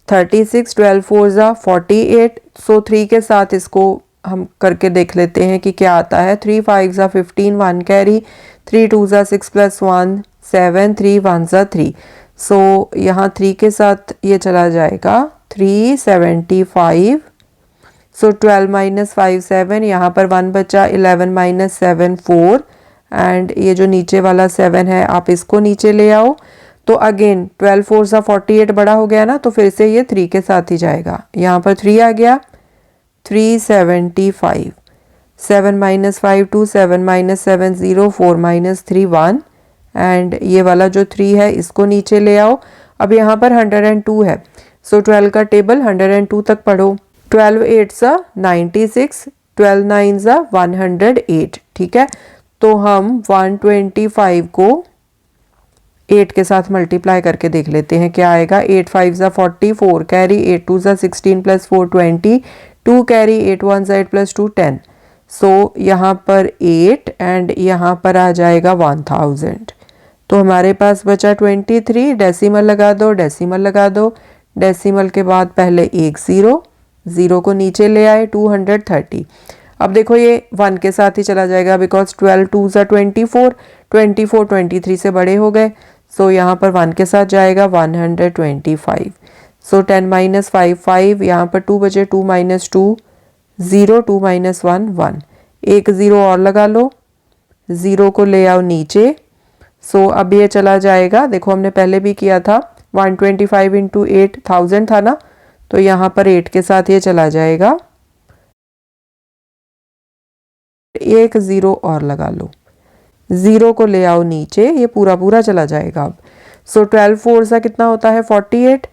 A: 36, 12 4 ज़ा 48। सो 3 के साथ इसको हम करके देख लेते हैं कि क्या आता है। 3 5 ज़ा 15, 1 कैरी, 3 2 ज़ा 6 + 1 7, 3 1 ज़ा 3। सो यहाँ 3 के साथ ये चला जाएगा 375। सो 12 - 5 7, यहाँ पर 1 बचा, 11 - 7 4, एंड ये जो नीचे वाला 7 है आप इसको नीचे ले आओ। तो अगेन 12 4 ज़ा 48 बड़ा हो गया ना, तो फिर से ये 3 के साथ ही जाएगा। यहाँ पर 3 आ गया, 375। 7 - 5 2, 7 - 7 0, 4 - 3 1, एंड ये वाला जो 3 है इसको नीचे ले आओ। अब यहाँ पर 102 है। सो 12 का टेबल 102 तक पढ़ो। 12 8 ज़ा 96, 12 9 ज़ा 108। ठीक है, तो हम 125 को 8 के साथ मल्टीप्लाई करके देख लेते हैं क्या आएगा। 8 5 ज़ा 40, 4 कैरी, 8 2 ज़ा 16 + 4 20, 2 कैरी, 8 1 ज़ा 8 + 2 10। सो यहाँ पर 8 एंड यहाँ पर आ जाएगा 1000। तो हमारे पास बचा 23। डेसिमल लगा दो, डेसिमल लगा दो। डेसिमल के बाद पहले एक ज़ीरो, ज़ीरो को नीचे ले आए, 230। अब देखो ये 1 के साथ ही चला जाएगा, बिकॉज 12 2 ज़ा 24, 24 23 से बड़े हो गए। सो यहाँ पर 1 के साथ जाएगा 125। सो 10 - 5 5, यहाँ पर 2 बचे, 2 - 2 0, 2 - 1 1। एक ज़ीरो और लगा लो, ज़ीरो को ले आओ नीचे। सो अब ये चला जाएगा, देखो हमने पहले भी किया था, 125 × 8 1000 था ना, तो यहाँ पर 8 के साथ ये चला जाएगा। एक ज़ीरो और लगा लो, ज़ीरो को ले आओ नीचे, ये पूरा पूरा चला जाएगा। अब सो 12 4 सा कितना होता है 48।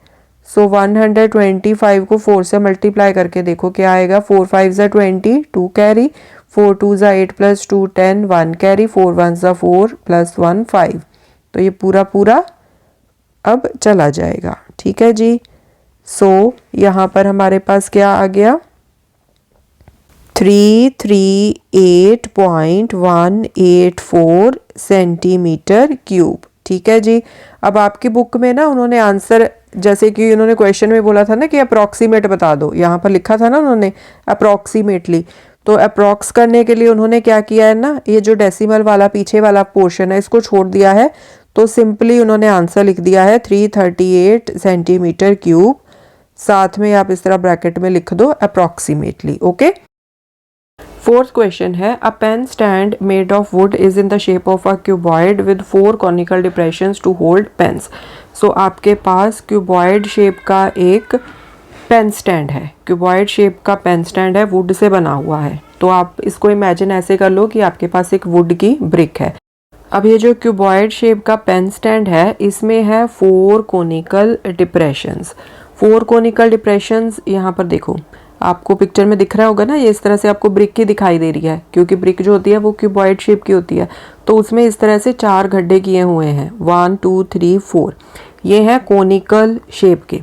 A: सो 125 को 4 से मल्टीप्लाई करके देखो क्या आएगा। 4 5 ज़ा 20, 2 कैरी, 4 2 ज़ा 8 + 2 10, 1 कैरी, 4 1 ज़ा 4 + 1 5। तो ये पूरा पूरा अब चला जाएगा। ठीक है जी। सो यहाँ पर हमारे पास क्या आ गया, 338.184 सेंटीमीटर क्यूब। ठीक है जी। अब आपकी बुक में ना उन्होंने आंसर, जैसे कि उन्होंने क्वेश्चन में बोला था ना कि अप्रॉक्सीमेट बता दो, यहाँ पर लिखा था ना उन्होंने अप्रॉक्सीमेटली। तो अप्रॉक्स करने के लिए उन्होंने क्या किया है ना, ये जो डेसिमल वाला पीछे वाला पोर्शन है इसको छोड़ दिया है। तो सिंपली उन्होंने आंसर लिख दिया है 338 सेंटीमीटर क्यूब। साथ में आप इस तरह ब्रैकेट में लिख दो अप्रॉक्सीमेटली। ओके। फोर्थ क्वेश्चन है, a pen stand made of wood is in the shape of a cuboid with 4 conical depressions to hold pens. So आपके पास क्यूबॉइड शेप का एक पेन स्टैंड है, क्यूबॉइड शेप का पेन स्टैंड है, wood से बना हुआ है। तो आप इसको इमेजिन ऐसे कर लो कि आपके पास एक वुड की ब्रिक है। अब ये जो क्यूबॉइड शेप का पेन स्टैंड है इसमें है 4 कोनिकल डिप्रेशंस। 4 कोनिकल डिप्रेशंस यहाँ पर देखो, आपको पिक्चर में दिख रहा होगा ना, ये इस तरह से आपको ब्रिक की दिखाई दे रही है, क्योंकि ब्रिक जो होती है वो क्यूबॉइड शेप की होती है। तो उसमें इस तरह से 4 गड्ढे किए हुए हैं, 1 2 3 4। ये हैं कोनिकल शेप के।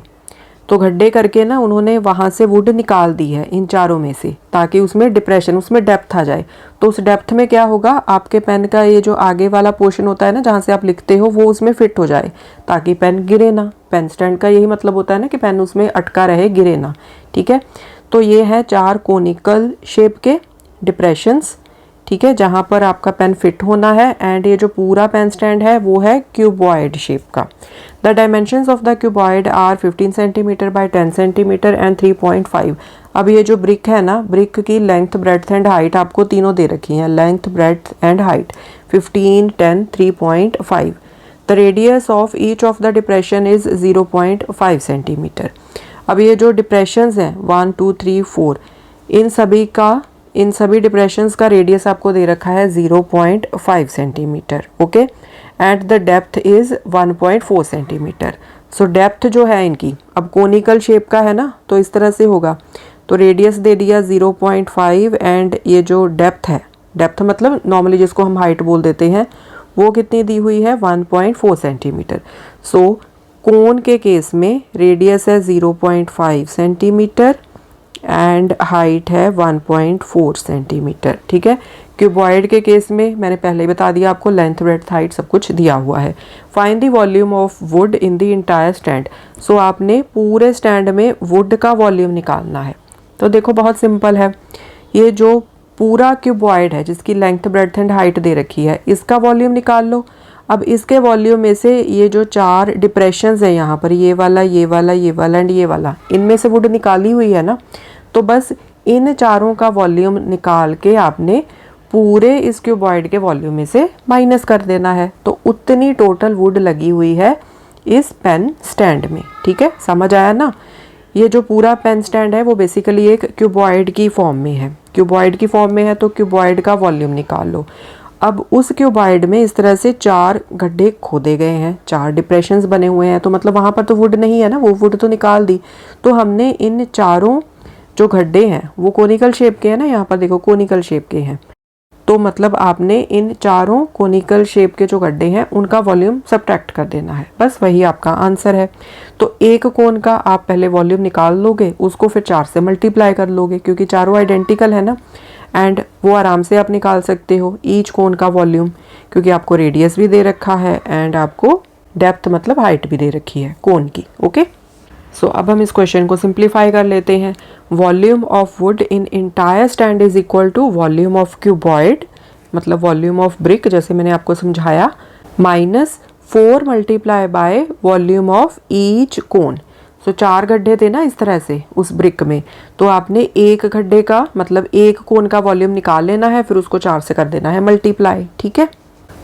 A: तो गड्ढे करके ना उन्होंने वहाँ से वुड निकाल दी है इन चारों में से, ताकि उसमें डिप्रेशन, उसमें डेप्थ आ जाए। तो उस डेप्थ में क्या होगा, आपके पेन का ये जो आगे वाला पोर्शन होता है ना जहाँ से आप लिखते हो, वो उसमें फिट हो जाए, ताकि पेन गिरे ना। पेन स्टैंड का यही मतलब होता है ना कि पेन उसमें अटका रहे, गिरे ना। ठीक है। तो ये है 4 कोनिकल शेप के डिप्रेशंस। ठीक है, जहाँ पर आपका पेन फिट होना है। एंड ये जो पूरा पेन स्टैंड है वो है क्यूबॉइड शेप का। The dimensions of the cuboid are 15 centimetre by 10 centimetre and 3.5। अब ये जो ब्रिक है ना, ब्रिक की लेंथ, ब्रेड्थ एंड हाइट आपको तीनों दे रखी हैं, length, breadth and height, 15 10 3.5। The radius of each of the depression is 0.5 centimetre. अब ये जो डिप्रेशंस हैं 1 2 3 4, इन सभी डिप्रेशंस का रेडियस आपको दे रखा है 0.5 centimetre. Okay. And the depth is 1.4 centimetre. So depth जो है इनकी, अब कोनिकल शेप का है ना, तो इस तरह से होगा। तो रेडियस दे दिया 0.5 एंड ये जो डेप्थ है डेप्थ मतलब नॉर्मली जिसको हम हाइट बोल देते हैं, वो कितनी दी हुई है 1.4 सेंटीमीटर। सो कोन के केस में रेडियस है 0.5 सेंटीमीटर एंड हाइट है 1.4 सेंटीमीटर, ठीक है। क्यूबॉइड के केस में मैंने पहले ही बता दिया आपको, लेंथ ब्रेड्थ हाइट सब कुछ दिया हुआ है। Find the volume of wood in the entire stand. So आपने पूरे स्टैंड में वुड का वॉल्यूम निकालना है। तो देखो बहुत सिंपल है, ये जो पूरा क्यूबॉइड है जिसकी लेंथ ब्रेड्थ एंड हाइट दे रखी है, इसका वॉल्यूम निकाल लो। अब इसके वॉल्यूम में से ये जो 4 डिप्रेशंस है यहाँ पर, ये वाला, ये वाला, ये वाला एंड ये वाला, इनमें से वुड निकाली हुई है ना, तो बस इन चारों का वॉल्यूम निकाल के आपने पूरे इस क्यूबॉइड के वॉल्यूम में से माइनस कर देना है। तो उतनी टोटल वुड लगी हुई है इस पेन स्टैंड में, ठीक है, समझ आया ना। ये जो पूरा पेन स्टैंड है वो बेसिकली एक क्यूबॉइड की फॉर्म में है। क्यूबॉइड की फॉर्म में है तो क्यूबॉइड का वॉल्यूम निकाल लो। अब उस क्यूबॉइड में इस तरह से 4 गड्ढे खोदे गए हैं, 4 डिप्रेशंस बने हुए हैं, तो मतलब वहाँ पर तो वुड नहीं है ना, वो वुड तो निकाल दी। तो हमने इन चारों जो गड्ढे हैं वो कोनिकल शेप के हैं ना, यहाँ पर देखो कोनिकल शेप के हैं, तो मतलब आपने इन चारों कोनिकल शेप के जो गड्ढे हैं उनका वॉल्यूम सब्ट्रैक्ट कर देना है, बस वही आपका आंसर है। तो एक कोन का आप पहले वॉल्यूम निकाल लोगे, उसको फिर 4 से मल्टीप्लाई कर लोगे क्योंकि चारों आइडेंटिकल है ना, एंड वो आराम से आप निकाल सकते हो ईच कोन का वॉल्यूम, क्योंकि आपको रेडियस भी दे रखा है एंड आपको डेप्थ मतलब हाइट भी दे रखी है कोन की, ओके। सो अब हम इस क्वेश्चन को सिंप्लीफाई कर लेते हैं। Volume of wood in entire stand is equal to volume of cuboid, मतलब वॉल्यूम ऑफ ब्रिक जैसे मैंने आपको समझाया, minus 4 multiply by volume of each cone. So 4 गड्ढे थे ना इस तरह से उस ब्रिक में, तो आपने एक गड्ढे का मतलब एक कोन का वॉल्यूम निकाल लेना है, फिर उसको 4 से कर देना है मल्टीप्लाई, ठीक है।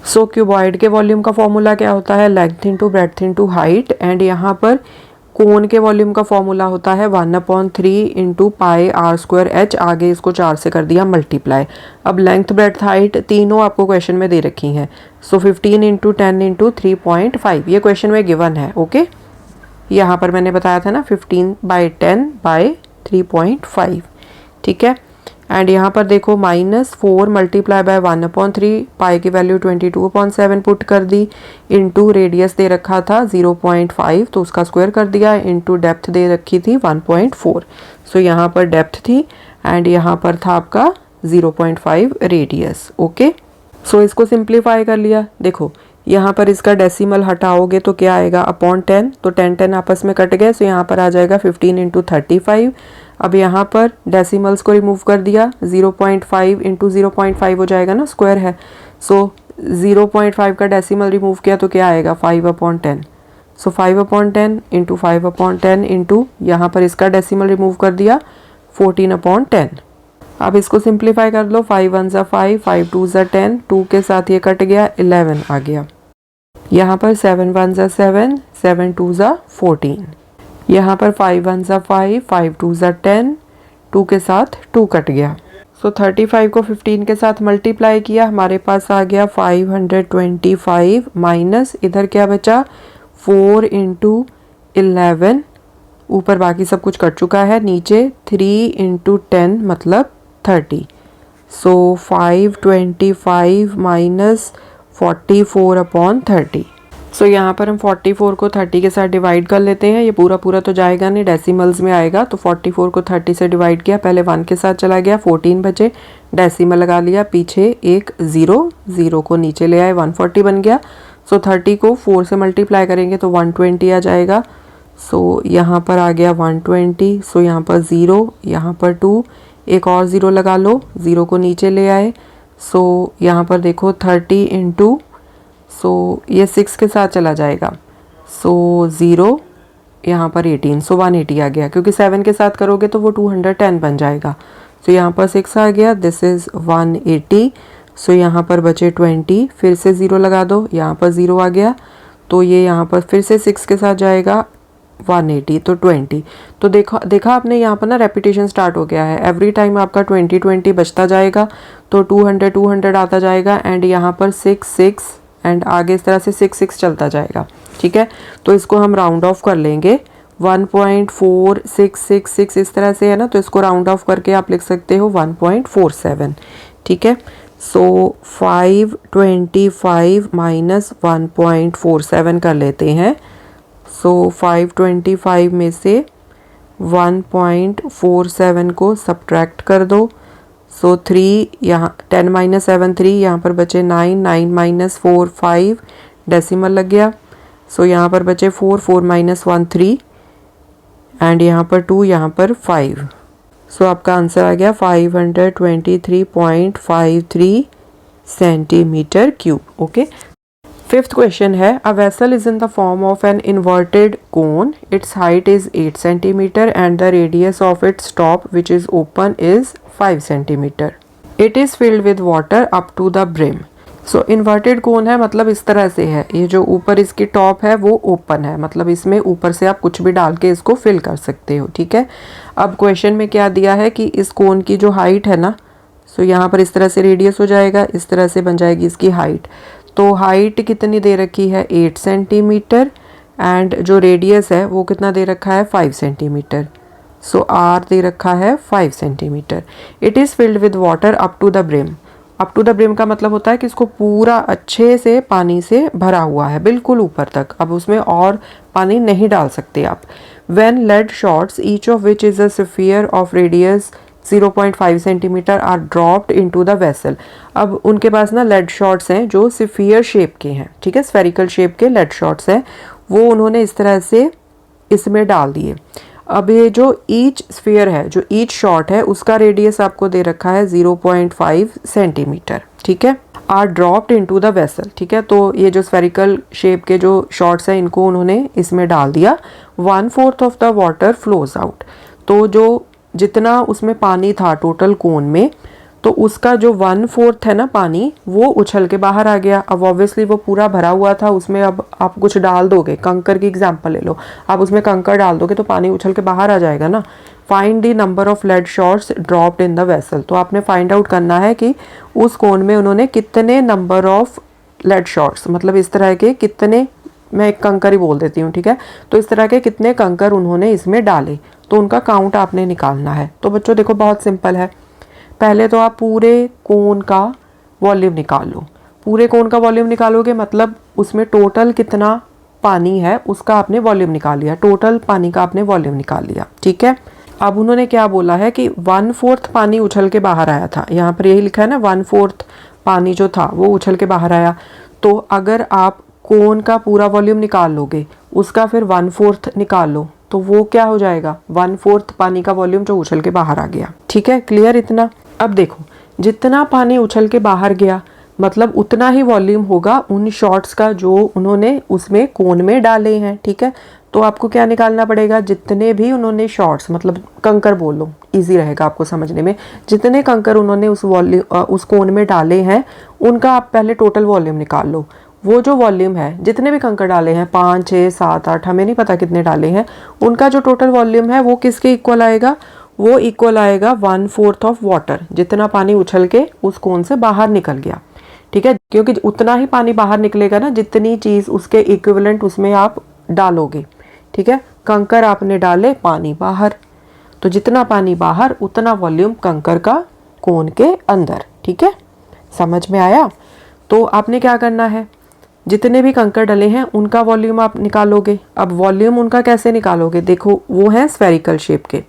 A: सो क्यूबॉइड के वॉल्यूम का फॉर्मूला क्या होता है, length into breadth into height, and यहाँ पर कोन के वॉल्यूम का फॉर्मूला होता है 1/3 into pi r square h, आगे इसको 4 से कर दिया मल्टीप्लाई। अब लेंथ ब्रेड्थ हाइट तीनों आपको क्वेश्चन में दे रखी हैं, सो 15 इंटू 10 इंटू 3.5 ये क्वेश्चन में गिवन है, ओके। यहाँ पर मैंने बताया था ना 15/10/3.5, ठीक है। एंड यहाँ पर देखो -4 मल्टीप्लाई बाय 1/3, पाई की वैल्यू 22/7 पुट कर दी, इंटू रेडियस दे रखा था 0.5 तो उसका स्क्वायर कर दिया, इंटू डेप्थ दे रखी थी 1.4। सो यहाँ पर डेप्थ थी एंड यहाँ पर था आपका 0.5 रेडियस, ओके। सो इसको सिंप्लीफाई कर लिया। देखो यहाँ पर इसका डेसिमल हटाओगे तो क्या आएगा, अपॉन 10, तो 10 आपस में कट गए, सो यहाँ पर आ जाएगा 15 इंटू 35। अब यहाँ पर डेसिमल्स को रिमूव कर दिया, 0.5 इंटू 0.5 हो जाएगा ना, स्क्वायर है, सो 0.5 का डेसिमल रिमूव किया तो क्या आएगा 5/10। सो 5/10 इंटू 5/10 इंटू यहाँ पर इसका डेसिमल रिमूव कर दिया 14/10। अब इसको सिंप्लीफाई कर लो, 5 1 ज़ा 5, 5 2 ज़ा 10, 2 के साथ ये कट गया, 11 आ गया। यहाँ पर 7 1 ज़ा 7, 7 2 ज़ा 14, यहाँ पर 5 1 ज़ा 5, 5 2 ज़ा 10, 2 के साथ 2 कट गया। सो 35 को 15 के साथ मल्टीप्लाई किया, हमारे पास आ गया 525 माइनस इधर क्या बचा 4 इंटू 11, ऊपर बाकी सब कुछ कट चुका है, नीचे 3 इंटू 10 मतलब 30। सो 525 माइनस 44/30। सो यहाँ पर हम 44 को 30 के साथ डिवाइड कर लेते हैं, ये पूरा पूरा तो जाएगा नहीं, डेसिमल्स में आएगा, तो 44 को 30 से डिवाइड किया, पहले 1 के साथ चला गया, 14 बचे, डेसिमल लगा लिया, पीछे एक 0 को नीचे ले आए, 140 बन गया। सो 30 को 4 से मल्टीप्लाई करेंगे तो 120 आ जाएगा। सो यहाँ पर आ गया 120, सो यहाँ पर 0, यहाँ पर 2, एक और 0 लगा लो, 0 को नीचे ले आए, सो यहाँ पर देखो 30 इंटू, सो ये 6 के साथ चला जाएगा, सो 0 यहाँ पर 18, सो 180 आ गया, क्योंकि 7 के साथ करोगे तो वो 210 बन जाएगा। सो यहाँ पर 6 आ गया, दिस इज़ 180। सो यहाँ पर बचे 20, फिर से 0 लगा दो, यहाँ पर 0 आ गया, तो ये यहाँ पर फिर से 6 के साथ जाएगा 180, तो 20। तो देखा आपने यहाँ पर ना रेपिटेशन स्टार्ट हो गया है, एवरी टाइम आपका 20 बचता जाएगा, तो 200 आता जाएगा, एंड यहाँ पर 6 एंड आगे इस तरह से 6 चलता जाएगा, ठीक है। तो इसको हम राउंड ऑफ कर लेंगे, 1.4666 इस तरह से है ना, तो इसको राउंड ऑफ करके आप लिख सकते हो 1.47, ठीक है। सो 525 माइनस 1.47 कर लेते हैं। सो 525 में से 1.47 को सब्ट्रैक्ट कर दो। सो 3 यहाँ 10 माइनस 7 3, यहाँ पर बचे 9, 9 माइनस 4 5, डेसिमल लग गया। सो यहाँ पर बचे 4, 4 माइनस 1 3 एंड यहाँ पर 2, यहाँ पर 5। सो आपका आंसर आ गया 523.53 centimetre cube. Okay, fifth question है, a vessel is in the form of an inverted cone, its height is 8 centimetre and the radius of its top which is open is 5 centimetre. It is filled with water up to the brim. So inverted cone है, मतलब इस तरह से है, ये जो ऊपर इसकी टॉप है वो ओपन है, मतलब इसमें ऊपर से आप कुछ भी डाल के इसको फिल कर सकते हो। ठीक है, अब क्वेश्चन में क्या दिया है कि इस कोन की जो हाइट है ना, सो यहाँ पर इस तरह से रेडियस हो जाएगा, इस तरह से बन जाएगी इसकी हाइट। तो हाइट कितनी दे रखी है 8 सेंटीमीटर एंड जो रेडियस है वो कितना दे रखा है 5 सेंटीमीटर। सो आर दे रखा है 5 centimetre. It is filled with water up to the brim. Up to the brim का मतलब होता है कि इसको पूरा अच्छे से पानी से भरा हुआ है, बिल्कुल ऊपर तक, अब उसमें और पानी नहीं डाल सकते आप। When lead shots each of which is a sphere of radius 0.5 centimetre are dropped into the vessel. अब उनके पास ना लेड शॉट्स हैं जो स्फीयर शेप के हैं, ठीक है, स्फेरिकल शेप के लेड शॉट्स हैं, वो उन्होंने इस तरह से इसमें डाल दिए। अब ये जो ईच स्फीयर है, जो ईच शॉट है, उसका रेडियस आपको दे रखा है 0.5 सेंटीमीटर। ठीक है, are dropped into the vessel. ठीक है, तो ये जो स्फेरिकल शेप के जो शॉट्स हैं इनको उन्होंने इसमें डाल दिया। 1/4 of the water flows out. तो जो जितना उसमें पानी था टोटल कोन में, तो उसका जो 1/4 है ना पानी, वो उछल के बाहर आ गया। अब ऑब्वियसली वो पूरा भरा हुआ था, उसमें अब आप कुछ डाल दोगे, कंकर की एग्जांपल ले लो, आप उसमें कंकर डाल दोगे तो पानी उछल के बाहर आ जाएगा ना। Find the number of lead shots dropped in the vessel. तो आपने फाइंड आउट करना है कि उस कोन में उन्होंने कितने नंबर ऑफ लेड शॉट्स, मतलब इस तरह के कितने, मैं एक कंकर ही बोल देती हूँ, ठीक है, तो इस तरह के कितने कंकर उन्होंने इसमें डाले, तो उनका काउंट आपने निकालना है। तो बच्चों देखो बहुत सिंपल है, पहले तो आप पूरे कोन का वॉल्यूम निकाल लो। पूरे कोन का वॉल्यूम निकालोगे मतलब उसमें टोटल कितना पानी है उसका आपने वॉल्यूम निकाल लिया, टोटल पानी का आपने वॉल्यूम निकाल लिया। ठीक है, अब उन्होंने क्या बोला है कि 1/4 पानी उछल के बाहर आया था, यहाँ पर यही लिखा है ना, 1/4 पानी जो था वो उछल के बाहर आया। तो अगर आप कोन का पूरा वॉल्यूम निकाल लोगे, उसका फिर 1/4 निकाल लो, तो वो क्या हो जाएगा 1/4 पानी का वॉल्यूम जो उछल के बाहर आ गया। ठीक है, क्लियर इतना। अब देखो जितना पानी उछल के बाहर गया मतलब उतना ही वॉल्यूम होगा उन शॉट्स का जो उन्होंने उसमें कोन में डाले हैं। ठीक है, तो आपको क्या निकालना पड़ेगा, जितने भी उन्होंने शॉट्स, मतलब कंकर बोल लो, इजी रहेगा आपको समझने में, जितने कंकर उन्होंने उस कोन में डाले हैं उनका आप पहले टोटल वॉल्यूम निकाल लो। वो जो वॉल्यूम है, जितने भी कंकर डाले हैं, 5 6 7 8, हमें नहीं पता कितने डाले हैं, उनका जो टोटल वॉल्यूम है वो किसके इक्वल आएगा, वो इक्वल आएगा 1/4 ऑफ वाटर, जितना पानी उछल के उस कोन से बाहर निकल गया। ठीक है, क्योंकि उतना ही पानी बाहर निकलेगा ना जितनी चीज़ उसके इक्विवेलेंट उसमें आप डालोगे। ठीक है, कंकर आपने डाले, पानी बाहर, तो जितना पानी बाहर उतना वॉल्यूम कंकर का कोन के अंदर। ठीक है, समझ में आया। तो आपने क्या करना है, जितने भी कंकर डले हैं उनका वॉल्यूम आप निकालोगे। अब वॉल्यूम उनका कैसे निकालोगे, देखो वो है स्फेरिकल शेप के,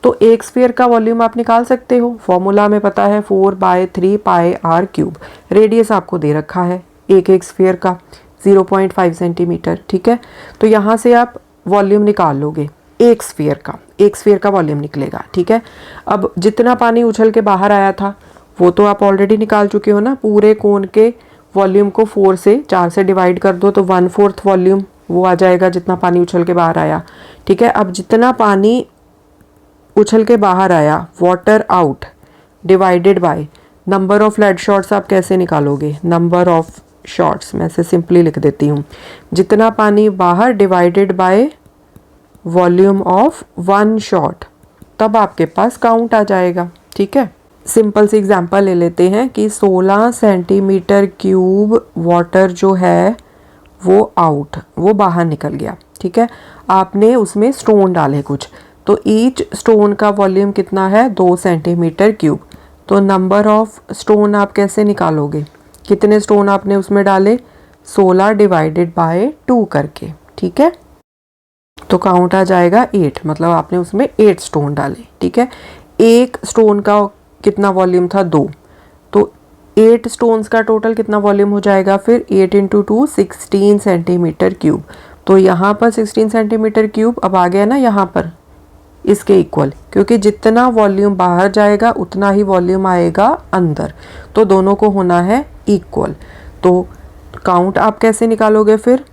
A: तो एक स्फीयर का वॉल्यूम आप निकाल सकते हो, फॉर्मूला में पता है 4/3 पाई आर क्यूब। रेडियस आपको दे रखा है एक एक स्फीयर का 0.5 सेंटीमीटर। ठीक है, तो यहाँ से आप वॉल्यूम निकाल लोगे एक स्फीयर का वॉल्यूम निकलेगा। ठीक है, अब जितना पानी उछल के बाहर आया था वो तो आप ऑलरेडी निकाल चुके हो ना, पूरे कोन के वॉल्यूम को 4 से डिवाइड कर दो तो 1/4 वॉल्यूम वो आ जाएगा जितना पानी उछल के बाहर आया। ठीक है, अब जितना पानी उछल के बाहर आया, water out divided by number of lead shots, आप कैसे निकालोगे, नंबर ऑफ शॉट्स, मैं से सिंपली लिख देती हूँ, जितना पानी बाहर divided by volume of 1 shot, तब आपके पास काउंट आ जाएगा। ठीक है, सिंपल सी एग्जांपल ले लेते हैं कि 16 सेंटीमीटर क्यूब वाटर जो है वो बाहर निकल गया। ठीक है, आपने उसमें स्टोन डाले कुछ, तो ईच स्टोन का वॉल्यूम कितना है 2 सेंटीमीटर क्यूब। तो नंबर ऑफ स्टोन आप कैसे निकालोगे, कितने स्टोन आपने उसमें डाले, 16 डिवाइडेड बाय 2 करके, ठीक है। तो काउंट आ जाएगा 8, मतलब आपने उसमें 8 स्टोन डाले, ठीक है। एक स्टोन का कितना वॉल्यूम था, 2, तो 8 स्टोन्स का टोटल कितना वॉल्यूम हो जाएगा फिर, 8 इंटू 2 16 सेंटीमीटर क्यूब। तो यहाँ पर 16 सेंटीमीटर क्यूब अब आ गया ना यहाँ पर इसके इक्वल, क्योंकि जितना वॉल्यूम बाहर जाएगा उतना ही वॉल्यूम आएगा अंदर, तो दोनों को होना है इक्वल। तो काउंट आप कैसे निकालोगे फिर,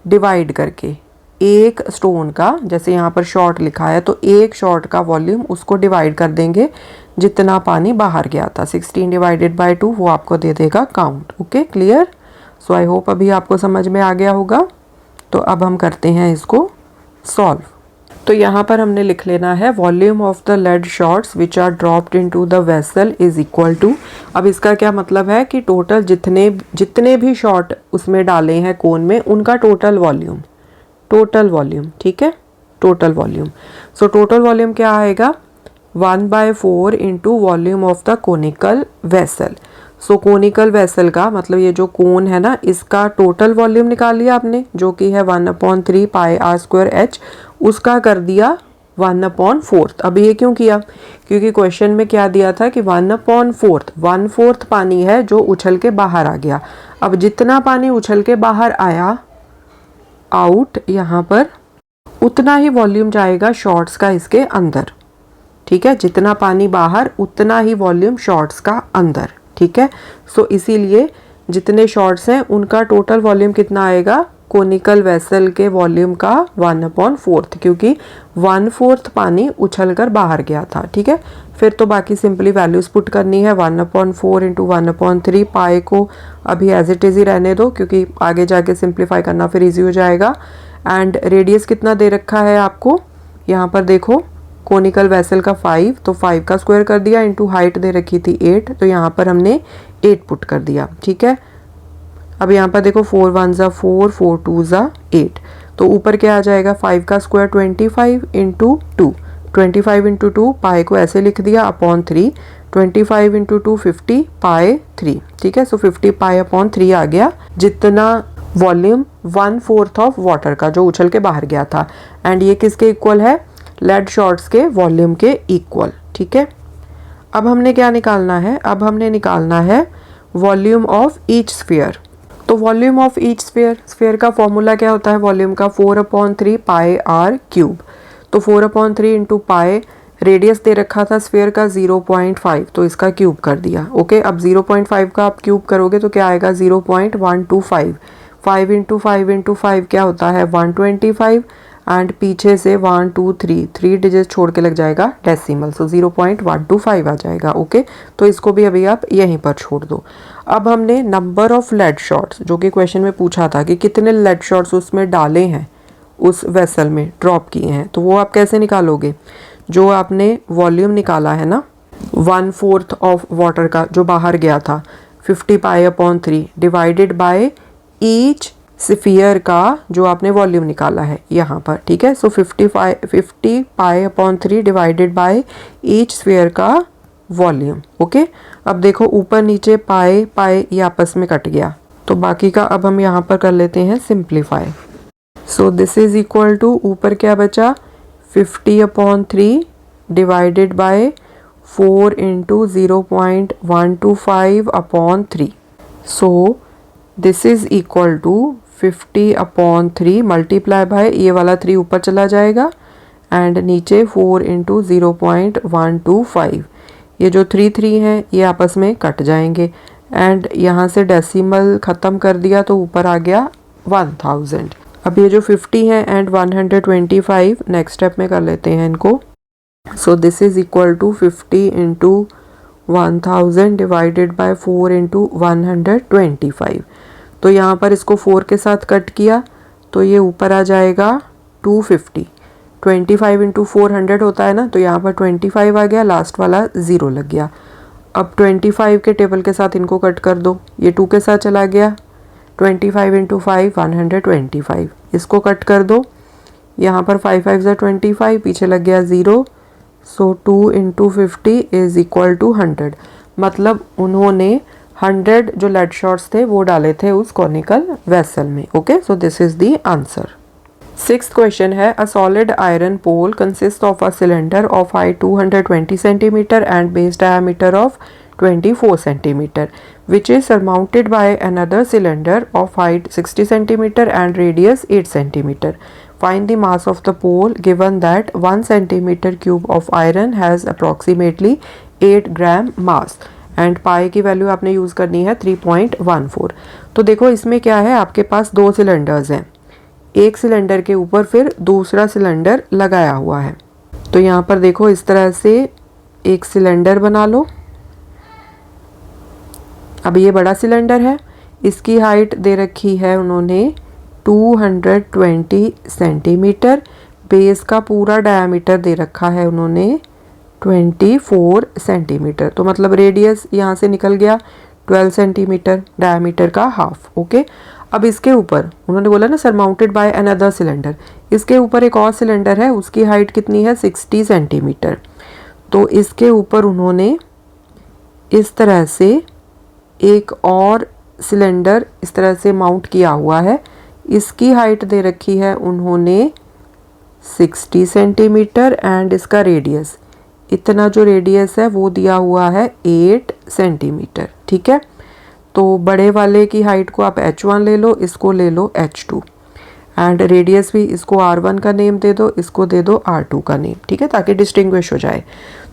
A: डिवाइड करके, एक स्टोन का, जैसे यहाँ पर शॉर्ट लिखा है तो एक शॉर्ट का वॉल्यूम उसको डिवाइड कर देंगे जितना पानी बाहर गया था, 16 डिवाइडेड बाय 2 वो आपको दे देगा count. Okay, clear. So I hope अभी आपको समझ में आ गया होगा। तो अब हम करते हैं इसको सॉल्व। तो यहाँ पर हमने लिख लेना है volume of the lead shots which are dropped into the vessel is equal to. अब इसका क्या मतलब है कि टोटल जितने भी शॉट उसमें डाले हैं कोन में उनका टोटल वॉल्यूम, ठीक है, total volume. So total volume क्या आएगा, 1/4 into volume of the conical vessel. So conical vessel का मतलब ये जो कोन है ना, इसका टोटल वॉल्यूम निकाल लिया आपने, जो कि है 1/3 पाई आर स्क्वायर एच, उसका कर दिया 1/4। अब ये क्यों किया, क्योंकि क्वेश्चन में क्या दिया था कि 1/4 पानी है जो उछल के बाहर आ गया। अब जितना पानी उछल के बाहर आया आउट यहाँ पर, उतना ही वॉल्यूम जाएगा शॉर्ट्स का इसके अंदर, ठीक है। जितना पानी बाहर उतना ही वॉल्यूम शॉर्ट्स का अंदर, ठीक है। सो इसीलिए जितने शॉर्ट्स हैं उनका टोटल वॉल्यूम कितना आएगा, कोनिकल वेसल के वॉल्यूम का 1/4, क्योंकि 1/4 पानी उछल कर बाहर गया था, ठीक है। फिर तो बाकी सिंपली वैल्यूज पुट करनी है, 1/4 इंटू 1/3, पाई को अभी एज इट इज ही रहने दो क्योंकि आगे जाके सिंप्लीफाई करना फिर इजी हो जाएगा। एंड रेडियस कितना दे रखा है आपको, यहाँ पर देखो कोनिकल वेसल का 5, तो 5 का स्क्वायर कर दिया, इंटू हाइट दे रखी थी 8, तो यहाँ पर हमने 8 पुट कर दिया, ठीक है। अब यहाँ पर देखो 4 1 ज़ा 4, 4 2 ज़ा 8, तो ऊपर क्या आ जाएगा, 5 का स्क्वायर 25 इंटू 2, 25 इंटू 2, पाई को ऐसे लिख दिया अपॉन 3, 25 इंटू 2 50 पाई 3, ठीक है। सो 50 पाई अपॉन 3 आ गया, जितना वॉल्यूम 1/4 ऑफ वाटर का जो उछल के बाहर गया था। एंड ये किसके इक्वल है, लेड शॉर्ट्स के वॉल्यूम के इक्वल, ठीक है। अब हमने क्या निकालना है, अब हमने निकालना है वॉल्यूम ऑफ ईच स्फीयर। तो वॉल्यूम ऑफ ईच स्फीयर का फॉर्मूला क्या होता है वॉल्यूम का, 4/3 पाई आर क्यूब। तो 4/3 इंटू पाई, रेडियस दे रखा था स्फीयर का 0.5, तो इसका क्यूब कर दिया। ओके, अब 0.5 का आप क्यूब करोगे तो क्या आएगा, 0.125। 5 इंटू 5 इंटू 5 क्या होता है 125, एंड पीछे से 1 2 3 डिजिट छोड़ के लग जाएगा डेसिमल, सो 0.125 आ जाएगा। ओके, तो इसको भी अभी आप यहीं पर छोड़ दो। अब हमने नंबर ऑफ लेड शॉट्स, जो कि क्वेश्चन में पूछा था कि कितने लेड शॉट्स उसमें डाले हैं, उस वेसल में ड्रॉप किए हैं, तो वो आप कैसे निकालोगे, जो आपने वॉल्यूम निकाला है ना 1/4 ऑफ वाटर का जो बाहर गया था, 50 pi upon 3 divided by each sphere का जो आपने वॉल्यूम निकाला है यहाँ पर, ठीक है। सो 50 pi upon 3 divided by each sphere का वॉल्यूम। ओके, अब देखो ऊपर नीचे पाई ये आपस में कट गया, तो बाकी का अब हम यहाँ पर कर लेते हैं simplify. So this is equal to, ऊपर क्या बचा 50/3 divided by 4 into 0.125/3। So this is equal to 50/3 multiply by ये वाला 3 ऊपर चला जाएगा, एंड नीचे 4 इंटू 0.125, ये जो 3 हैं ये आपस में कट जाएंगे, एंड यहाँ से डेसिमल ख़त्म कर दिया तो ऊपर आ गया 1000। अब ये जो 50 है एंड 125 नेक्स्ट स्टेप में कर लेते हैं इनको। So this is equal to 50 into 1000 divided by 4 into 125। तो यहाँ पर इसको 4 के साथ कट किया तो ये ऊपर आ जाएगा 250। 25 इंटू 400 होता है ना, तो यहाँ पर 25 आ गया, लास्ट वाला 0 लग गया। अब 25 के टेबल के साथ इनको कट कर दो, ये 2 के साथ चला गया, 25 इंटू 5 125, इसको कट कर दो, यहाँ पर 5 5 ज़ा 25, पीछे लग गया 0, सो 2 इंटू 50 इज इक्वल टू 100। मतलब उन्होंने 100 जो लेड शॉट्स थे वो डाले थे उस कॉनिकल वेसल में। Okay, so this is the answer. Sixth question है, a solid iron pole consist of a cylinder of height 220 centimetre and base diameter of 24 centimeter, which is surmounted by another cylinder of height 60 centimeter and radius 8 centimeter. Find the mass of the pole given that 1 centimeter cube of iron has approximately 8 gram mass and पाई की value आपने use करनी है 3.14। तो देखो इसमें क्या है, आपके पास दो सिलेंडर्स हैं, एक सिलेंडर के ऊपर फिर दूसरा सिलेंडर लगाया हुआ है। तो यहाँ पर देखो इस तरह से एक सिलेंडर बना लो। अब ये बड़ा सिलेंडर है, इसकी हाइट दे रखी है उन्होंने 220 सेंटीमीटर, बेस का पूरा डायमीटर दे रखा है उन्होंने 24 सेंटीमीटर। तो मतलब रेडियस यहाँ से निकल गया 12 सेंटीमीटर, डायमीटर का हाफ। ओके, अब इसके ऊपर उन्होंने बोला ना सरमाउंटेड बाय अनदर सिलेंडर, इसके ऊपर एक और सिलेंडर है, उसकी हाइट कितनी है 60 सेंटीमीटर। तो इसके ऊपर उन्होंने इस तरह से एक और सिलेंडर इस तरह से माउंट किया हुआ है, इसकी हाइट दे रखी है उन्होंने 60 सेंटीमीटर एंड इसका रेडियस, इतना जो रेडियस है वो दिया हुआ है 8 सेंटीमीटर। ठीक है, तो बड़े वाले की हाइट को आप h1 ले लो, इसको ले लो h2 एंड रेडियस भी इसको r1 का नेम दे दो, इसको दे दो r2 का नेम। ठीक है, ताकि डिस्टिंग्विश हो जाए।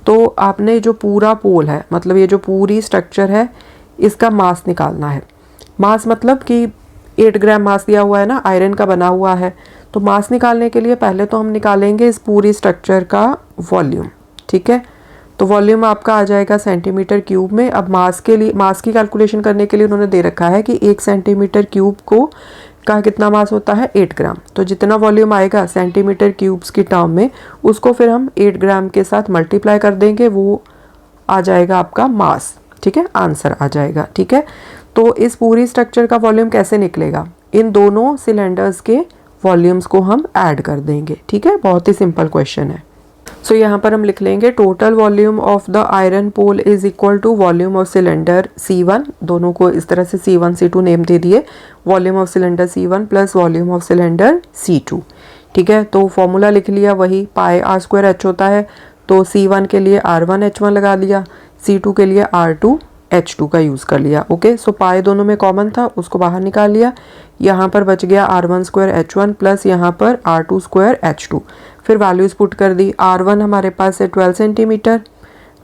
A: तो आपने जो पूरा पोल है, मतलब ये जो पूरी स्ट्रक्चर है, इसका मास निकालना है। मास मतलब कि 8 ग्राम मास दिया हुआ है ना, आयरन का बना हुआ है। तो मास निकालने के लिए पहले तो हम निकालेंगे इस पूरी स्ट्रक्चर का वॉल्यूम। ठीक है, तो वॉल्यूम आपका आ जाएगा सेंटीमीटर क्यूब में। अब मास के लिए, मास की कैलकुलेशन करने के लिए उन्होंने दे रखा है कि 1 सेंटीमीटर क्यूब को का कितना मास होता है 8 ग्राम। तो जितना वॉल्यूम आएगा सेंटीमीटर क्यूब्स की टर्म में, उसको फिर हम 8 ग्राम के साथ मल्टीप्लाई कर देंगे, वो आ जाएगा आपका मास। ठीक है, आंसर आ जाएगा। ठीक है, तो इस पूरी स्ट्रक्चर का वॉल्यूम कैसे निकलेगा, इन दोनों सिलेंडर्स के वॉल्यूम्स को हम ऐड कर देंगे। ठीक है, बहुत ही सिंपल क्वेश्चन है। सो यहाँ पर हम लिख लेंगे total volume of the iron pole is equal to volume of cylinder C1, दोनों को इस तरह से C1 C2 नेम दे दिए, volume of cylinder C1 plus volume of cylinder C2। ठीक है, तो फॉर्मूला लिख लिया, वही पाई आर स्क्वायर h होता है। तो C1 के लिए R1 H1 लगा लिया, C2 के लिए R2 H2 का यूज़ कर लिया। ओके, सो पाई दोनों में कॉमन था, उसको बाहर निकाल लिया। यहाँ पर बच गया R1 स्क्वायर H1 प्लस यहाँ पर R2 स्क्वायर H2। फिर वैल्यूज़ पुट कर दी। R1 हमारे पास है 12 सेंटीमीटर,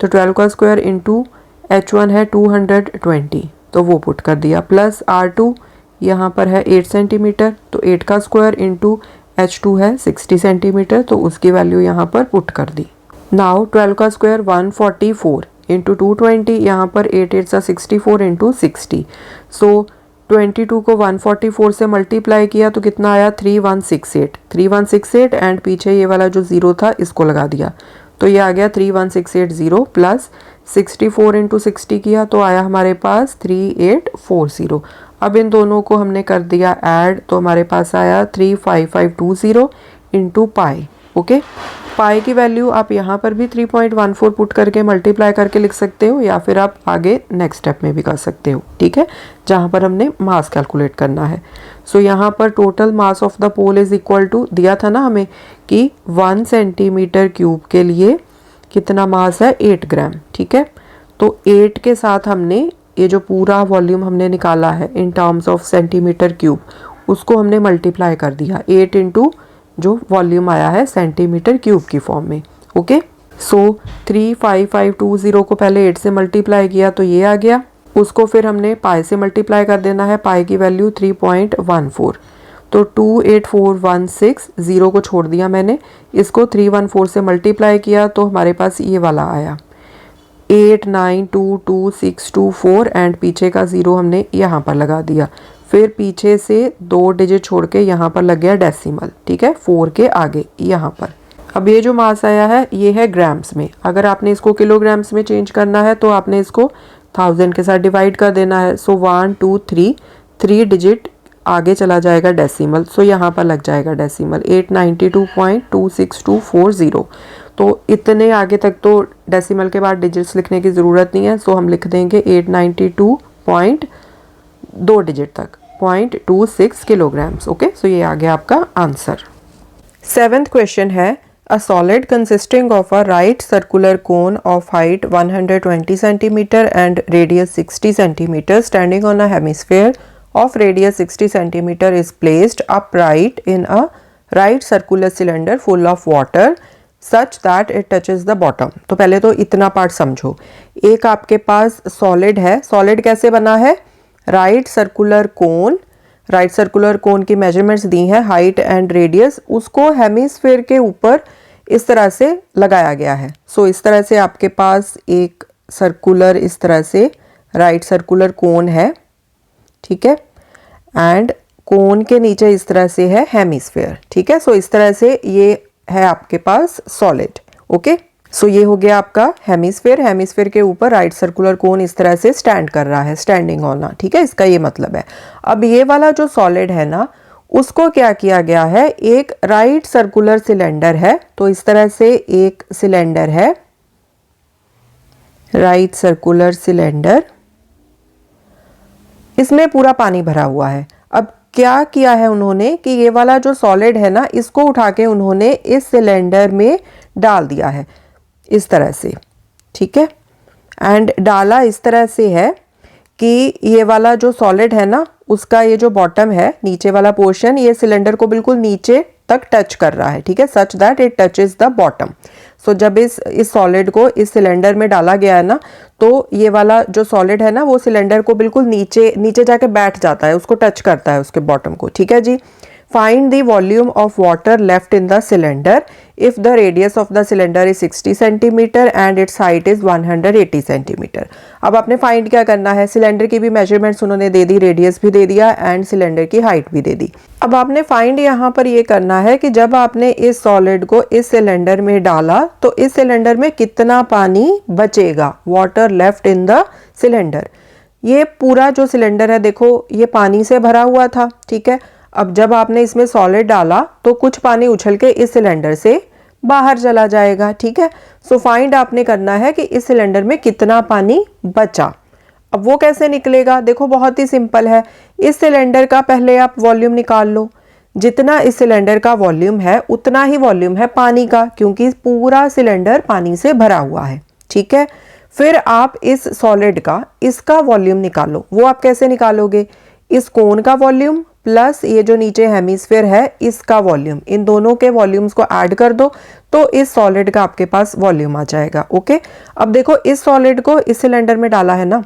A: तो 12 का स्क्वायर इंटू H1 है 220, तो वो पुट कर दिया, प्लस R2 यहाँ पर है 8 सेंटीमीटर, तो 8 का स्क्वायर इंटू H2 है 60 सेंटीमीटर, तो उसकी वैल्यू यहाँ पर पुट कर दी। नाउ 12 का स्क्वायर 144 इंटू 220, यहाँ पर 8 8 64 इंटू 60। सो 22 को 144 से मल्टीप्लाई किया तो कितना आया 3168 एंड पीछे ये वाला जो ज़ीरो था इसको लगा दिया, तो ये आ गया 31680 प्लस 64 इंटू 60 किया तो आया हमारे पास 3840। अब इन दोनों को हमने कर दिया ऐड, तो हमारे पास आया 35520 इंटू पाई। ओके, पाई की वैल्यू आप यहाँ पर भी 3.14 पुट करके मल्टीप्लाई करके लिख सकते हो, या फिर आप आगे नेक्स्ट स्टेप में भी कर सकते हो। ठीक है, जहाँ पर हमने मास कैलकुलेट करना है। सो यहाँ पर total mass of the pole is equal to, दिया था ना हमें कि 1 सेंटीमीटर क्यूब के लिए कितना मास है 8 ग्राम। ठीक है, तो 8 के साथ हमने ये जो पूरा वॉल्यूम हमने निकाला है in terms of centimetre cube, उसको हमने मल्टीप्लाई कर दिया 8 इंटू जो वॉल्यूम आया है सेंटीमीटर क्यूब की फॉर्म में। ओके, सो 35520 को पहले 8 से मल्टीप्लाई किया तो ये आ गया, उसको फिर हमने पाई से मल्टीप्लाई कर देना है, पाई की वैल्यू 3.14, तो 28416, ज़ीरो को छोड़ दिया मैंने, इसको 314 से मल्टीप्लाई किया तो हमारे पास ये वाला आया 89222624 एंड पीछे का ज़ीरो हमने यहाँ पर लगा दिया, फिर पीछे से 2 डिजिट छोड़ के यहाँ पर लग गया डेसिमल। ठीक है, 4 के आगे यहाँ पर। अब ये जो मास आया है ये है ग्राम्स में, अगर आपने इसको किलोग्राम्स में चेंज करना है तो आपने इसको 1000 के साथ डिवाइड कर देना है। सो 1 2 3 डिजिट आगे चला जाएगा डेसिमल, सो यहाँ पर लग जाएगा डेसिमल 892.26240। तो इतने आगे तक तो डेसिमल के बाद डिजिट्स लिखने की ज़रूरत नहीं है, सो हम लिख देंगे 892.2 डिजिट तक 0.26 किलोग्राम्स। ओके, सो ये आ गया आपका आंसर। 7th क्वेश्चन है a solid consisting of a right circular cone of height 120 centimeter and radius 60 centimeter standing on a hemisphere of radius 60 centimeter is placed upright in a right circular cylinder full of water such that it touches the bottom। तो पहले तो इतना part समझो। एक आपके पास solid है, solid कैसे बना है? Right circular cone, right circular cone की मेजरमेंट्स दी हैं, हाइट एंड रेडियस, उसको हेमिस्फीयर के ऊपर इस तरह से लगाया गया है। सो इस तरह से आपके पास एक सर्कुलर, इस तरह से राइट सर्कुलर कोन है, ठीक है, एंड कोन के नीचे इस तरह से है हेमिस्फीयर, ठीक है। सो इस तरह से ये है आपके पास सॉलिड। ओके, सो ये हो गया आपका हेमिस्फीयर, हेमिस्फीयर के ऊपर राइट सर्कुलर कोन इस तरह से स्टैंड कर रहा है, स्टैंडिंग होना, ठीक है, इसका ये मतलब है। अब ये वाला जो सॉलिड है ना, उसको क्या किया गया है, एक राइट सर्कुलर सिलेंडर है, तो इस तरह से एक सिलेंडर है, राइट सर्कुलर सिलेंडर, इसमें पूरा पानी भरा हुआ है। अब क्या किया है उन्होंने कि ये वाला जो सॉलिड है ना, इसको उठा के उन्होंने इस सिलेंडर में डाल दिया है इस तरह से, ठीक है, एंड डाला इस तरह से है कि ये वाला जो सॉलिड है ना, उसका ये जो बॉटम है, नीचे वाला पोर्शन, ये सिलेंडर को बिल्कुल नीचे तक टच कर रहा है, ठीक है, such that it touches the bottom. So जब इस सॉलिड को इस सिलेंडर में डाला गया है ना, तो ये वाला जो सॉलिड है ना, वो सिलेंडर को बिल्कुल नीचे जाके बैठ जाता है, उसको टच करता है उसके बॉटम को, ठीक है जी। Find the volume of water left in the cylinder if the radius of the cylinder is 60 centimeter and its height is 180 centimeter। अब आपने फाइंड क्या करना है, सिलेंडर की भी मेजरमेंट्स उन्होंने दे दी, रेडियस भी दे दिया एंड सिलेंडर की हाइट भी दे दी। अब आपने फाइंड यहाँ पर ये करना है कि जब आपने इस सॉलिड को इस सिलेंडर में डाला तो इस सिलेंडर में कितना पानी बचेगा, water left in the cylinder. ये पूरा जो सिलेंडर है देखो, ये पानी से भरा हुआ था, ठीक है। अब जब आपने इसमें सॉलिड डाला तो कुछ पानी उछल के इस सिलेंडर से बाहर चला जाएगा, ठीक है। सो फाइंड आपने करना है कि इस सिलेंडर में कितना पानी बचा। अब वो कैसे निकलेगा, देखो बहुत ही सिंपल है। इस सिलेंडर का पहले आप वॉल्यूम निकाल लो, जितना इस सिलेंडर का वॉल्यूम है उतना ही वॉल्यूम है पानी का, क्योंकि पूरा सिलेंडर पानी से भरा हुआ है, ठीक है। फिर आप इस सॉलिड का, इसका वॉल्यूम निकालो। वो आप कैसे निकालोगे, इस कोन का वॉल्यूम प्लस ये जो नीचे हेमिस्फीयर है इसका वॉल्यूम, इन दोनों के वॉल्यूम्स को ऐड कर दो तो इस सॉलिड का आपके पास वॉल्यूम आ जाएगा। ओके, अब देखो इस सॉलिड को इस सिलेंडर में डाला है ना,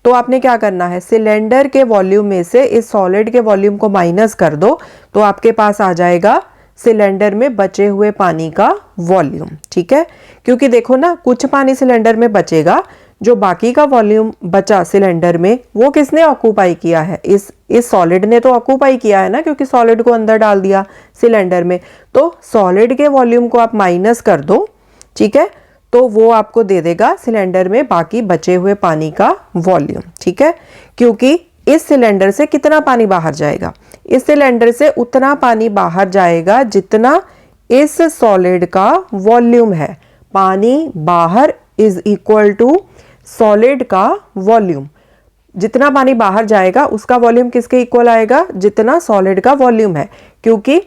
A: तो आपने क्या करना है, सिलेंडर के वॉल्यूम में से इस सॉलिड के वॉल्यूम को माइनस कर दो तो आपके पास आ जाएगा सिलेंडर में बचे हुए पानी का वॉल्यूम, ठीक है। क्योंकि देखो ना, कुछ पानी सिलेंडर में बचेगा, जो बाकी का वॉल्यूम बचा सिलेंडर में वो किसने ऑक्यूपाई किया है, इस सॉलिड ने तो ऑक्यूपाई किया है ना, क्योंकि सॉलिड को अंदर डाल दिया सिलेंडर में। तो सॉलिड के वॉल्यूम को आप माइनस कर दो, ठीक है, तो वो आपको दे देगा सिलेंडर में बाकी बचे हुए पानी का वॉल्यूम, ठीक है। क्योंकि इस सिलेंडर से कितना पानी बाहर जाएगा, इस सिलेंडर से उतना पानी बाहर जाएगा जितना इस सॉलिड का वॉल्यूम है। पानी बाहर इज इक्वल टू सॉलिड का वॉल्यूम, जितना पानी बाहर जाएगा उसका वॉल्यूम किसके इक्वल आएगा, जितना सॉलिड का वॉल्यूम है, क्योंकि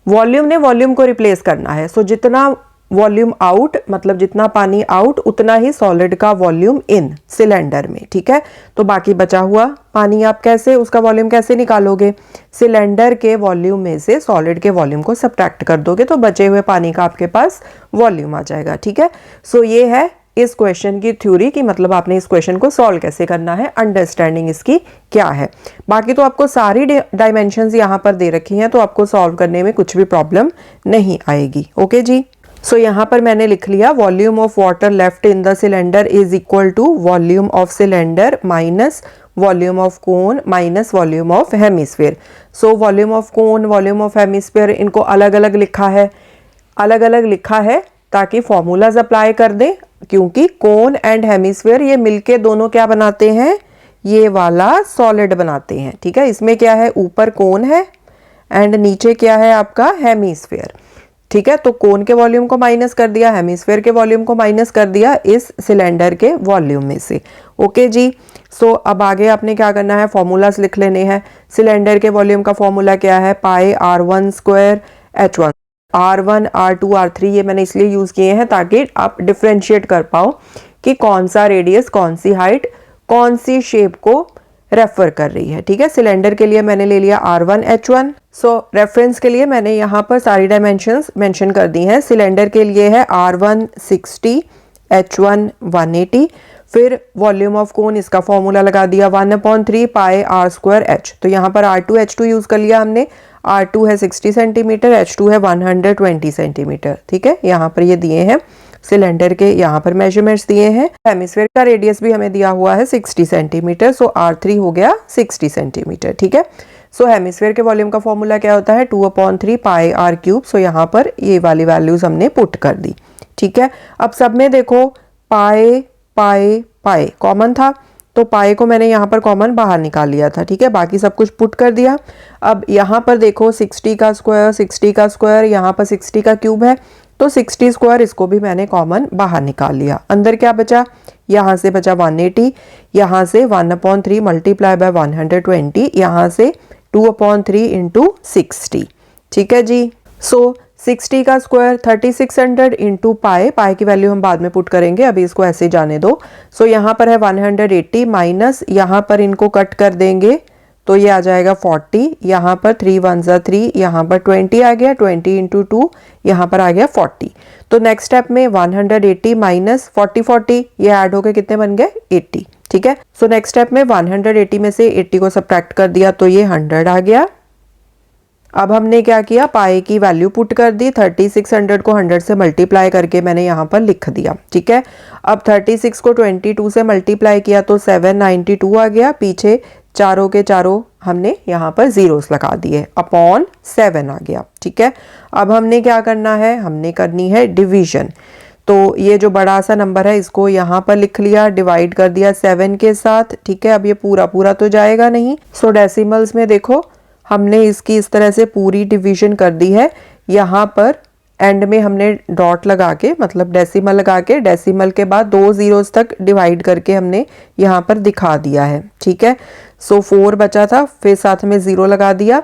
A: वॉल्यूम ने वॉल्यूम को रिप्लेस करना है। सो जितना वॉल्यूम आउट, मतलब जितना पानी आउट उतना ही सॉलिड का वॉल्यूम इन सिलेंडर में, ठीक है। तो बाकी बचा हुआ पानी आप कैसे, उसका वॉल्यूम कैसे निकालोगे, सिलेंडर के वॉल्यूम में से सॉलिड के वॉल्यूम को सब्ट्रैक्ट कर दोगे तो बचे हुए पानी का आपके पास वॉल्यूम आ जाएगा, ठीक है। सो ये है इस क्वेश्चन की थ्योरी की, मतलब आपने इस क्वेश्चन को सॉल्व कैसे करना है, अंडरस्टैंडिंग इसकी क्या है। बाकी तो आपको सारी डायमेंशंस यहाँ पर दे रखी हैं, तो आपको सॉल्व करने में कुछ भी प्रॉब्लम नहीं आएगी। ओके जी, सो यहाँ पर मैंने लिख लिया volume of water left in the cylinder is equal to volume of cylinder minus volume of cone minus volume of hemisphere. So volume of cone, volume of hemisphere, इनको अलग अलग लिखा है, अलग अलग लिखा है ताकि फॉर्मूलाज अप्लाई कर दें, क्योंकि कोन एंड हेमिस्फीयर ये मिलके दोनों क्या बनाते हैं, ये वाला सॉलिड बनाते हैं, ठीक है। इसमें क्या है, ऊपर कोन है एंड नीचे क्या है आपका हेमिस्फीयर। ठीक है, तो कोन के वॉल्यूम को माइनस कर दिया, हेमिस्फेयर के वॉल्यूम को माइनस कर दिया इस सिलेंडर के वॉल्यूम में से। ओके जी। सो अब आगे आपने क्या करना है, फॉर्मूलाज लिख लेने हैं। सिलेंडर के वॉल्यूम का फॉर्मूला क्या है, पाई r1 square h1। r1 r2 r3 ये मैंने इसलिए यूज किए हैं ताकि आप डिफ्रेंशिएट कर पाओ कि कौन सा रेडियस, कौन सी हाइट, कौन सी शेप को रेफर कर रही है। ठीक है, सिलेंडर के लिए मैंने ले लिया r1 h1। सो रेफरेंस के लिए मैंने यहाँ पर सारी डायमेंशंस मेंशन कर दी हैं। सिलेंडर के लिए है r1 60, h1 180। फिर वॉल्यूम ऑफ कोन, इसका फॉर्मूला लगा दिया 1/3 पाई r स्क्वायर h। तो यहाँ पर r2 h2 यूज कर लिया हमने। r2 है 60 सेंटीमीटर, h2 है 120 सेंटीमीटर। ठीक है, यहाँ पर ये दिए हैं सिलेंडर के, यहाँ पर मेजरमेंट्स दिए हैं। हेमिस्फेयर का रेडियस भी हमें दिया हुआ है 60 सेंटीमीटर। सो r3 हो गया 60 सेंटीमीटर। ठीक है, सो हेमिस्फेयर के वॉल्यूम का फॉर्मूला क्या होता है, 2/3 पाई r क्यूब। सो यहाँ पर ये वाली वैल्यूज हमने पुट कर दी। ठीक है, अब सब में देखो पाई पाई पाई कॉमन था, तो पाई को मैंने यहाँ पर कॉमन बाहर निकाल लिया था। ठीक है, बाकी सब कुछ पुट कर दिया। अब यहाँ पर देखो 60 का स्क्वायर, 60 का स्क्वायर, यहाँ पर 60 का क्यूब है, तो 60 स्क्वायर इसको भी मैंने कॉमन बाहर निकाल लिया। अंदर क्या बचा, यहाँ से बचा 180, यहाँ से 1/3 मल्टीप्लाई बाय 120, यहाँ से 2/3 इंटू 60। ठीक है जी। सो 60 का स्क्वायर 3600 इंटू पाई, पाई की वैल्यू हम बाद में पुट करेंगे, अभी इसको ऐसे जाने दो। सो यहाँ पर है 180 माइनस, यहाँ पर इनको कट कर देंगे तो ये आ जाएगा 40, यहाँ पर 3 1 जा 3, यहाँ पर 20 आ गया, 20 इंटू 2, यहाँ पर आ गया 40। तो नेक्स्ट स्टेप में 180 माइनस 40 ये ऐड होकर कितने बन गए, 80। ठीक है, सो नेक्स्ट स्टेप में 180 में से 80 को सब्ट्रैक्ट कर दिया तो ये 100 आ गया। अब हमने क्या किया, पाई की वैल्यू पुट कर दी, 3600 को 100 से मल्टीप्लाई करके मैंने यहाँ पर लिख दिया। ठीक है, अब 36 को 22 से मल्टीप्लाई किया तो 792 आ गया। पीछे चारों के चारों हमने यहाँ पर जीरोस लगा दिए, अपॉन 7 आ गया। ठीक है, अब हमने क्या करना है, हमने करनी है डिवीजन। तो ये जो बड़ा सा नंबर है इसको यहाँ पर लिख लिया, डिवाइड कर दिया 7 के साथ। ठीक है, अब ये पूरा पूरा तो जाएगा नहीं। सो डेसिमल्स में देखो हमने इसकी इस तरह से पूरी डिवीजन कर दी है। यहाँ पर एंड में हमने डॉट लगा के, मतलब डेसिमल लगा के, डेसिमल के बाद 2 जीरोस तक डिवाइड करके हमने यहाँ पर दिखा दिया है। ठीक है, सो 4 बचा था, फिर साथ में 0 लगा दिया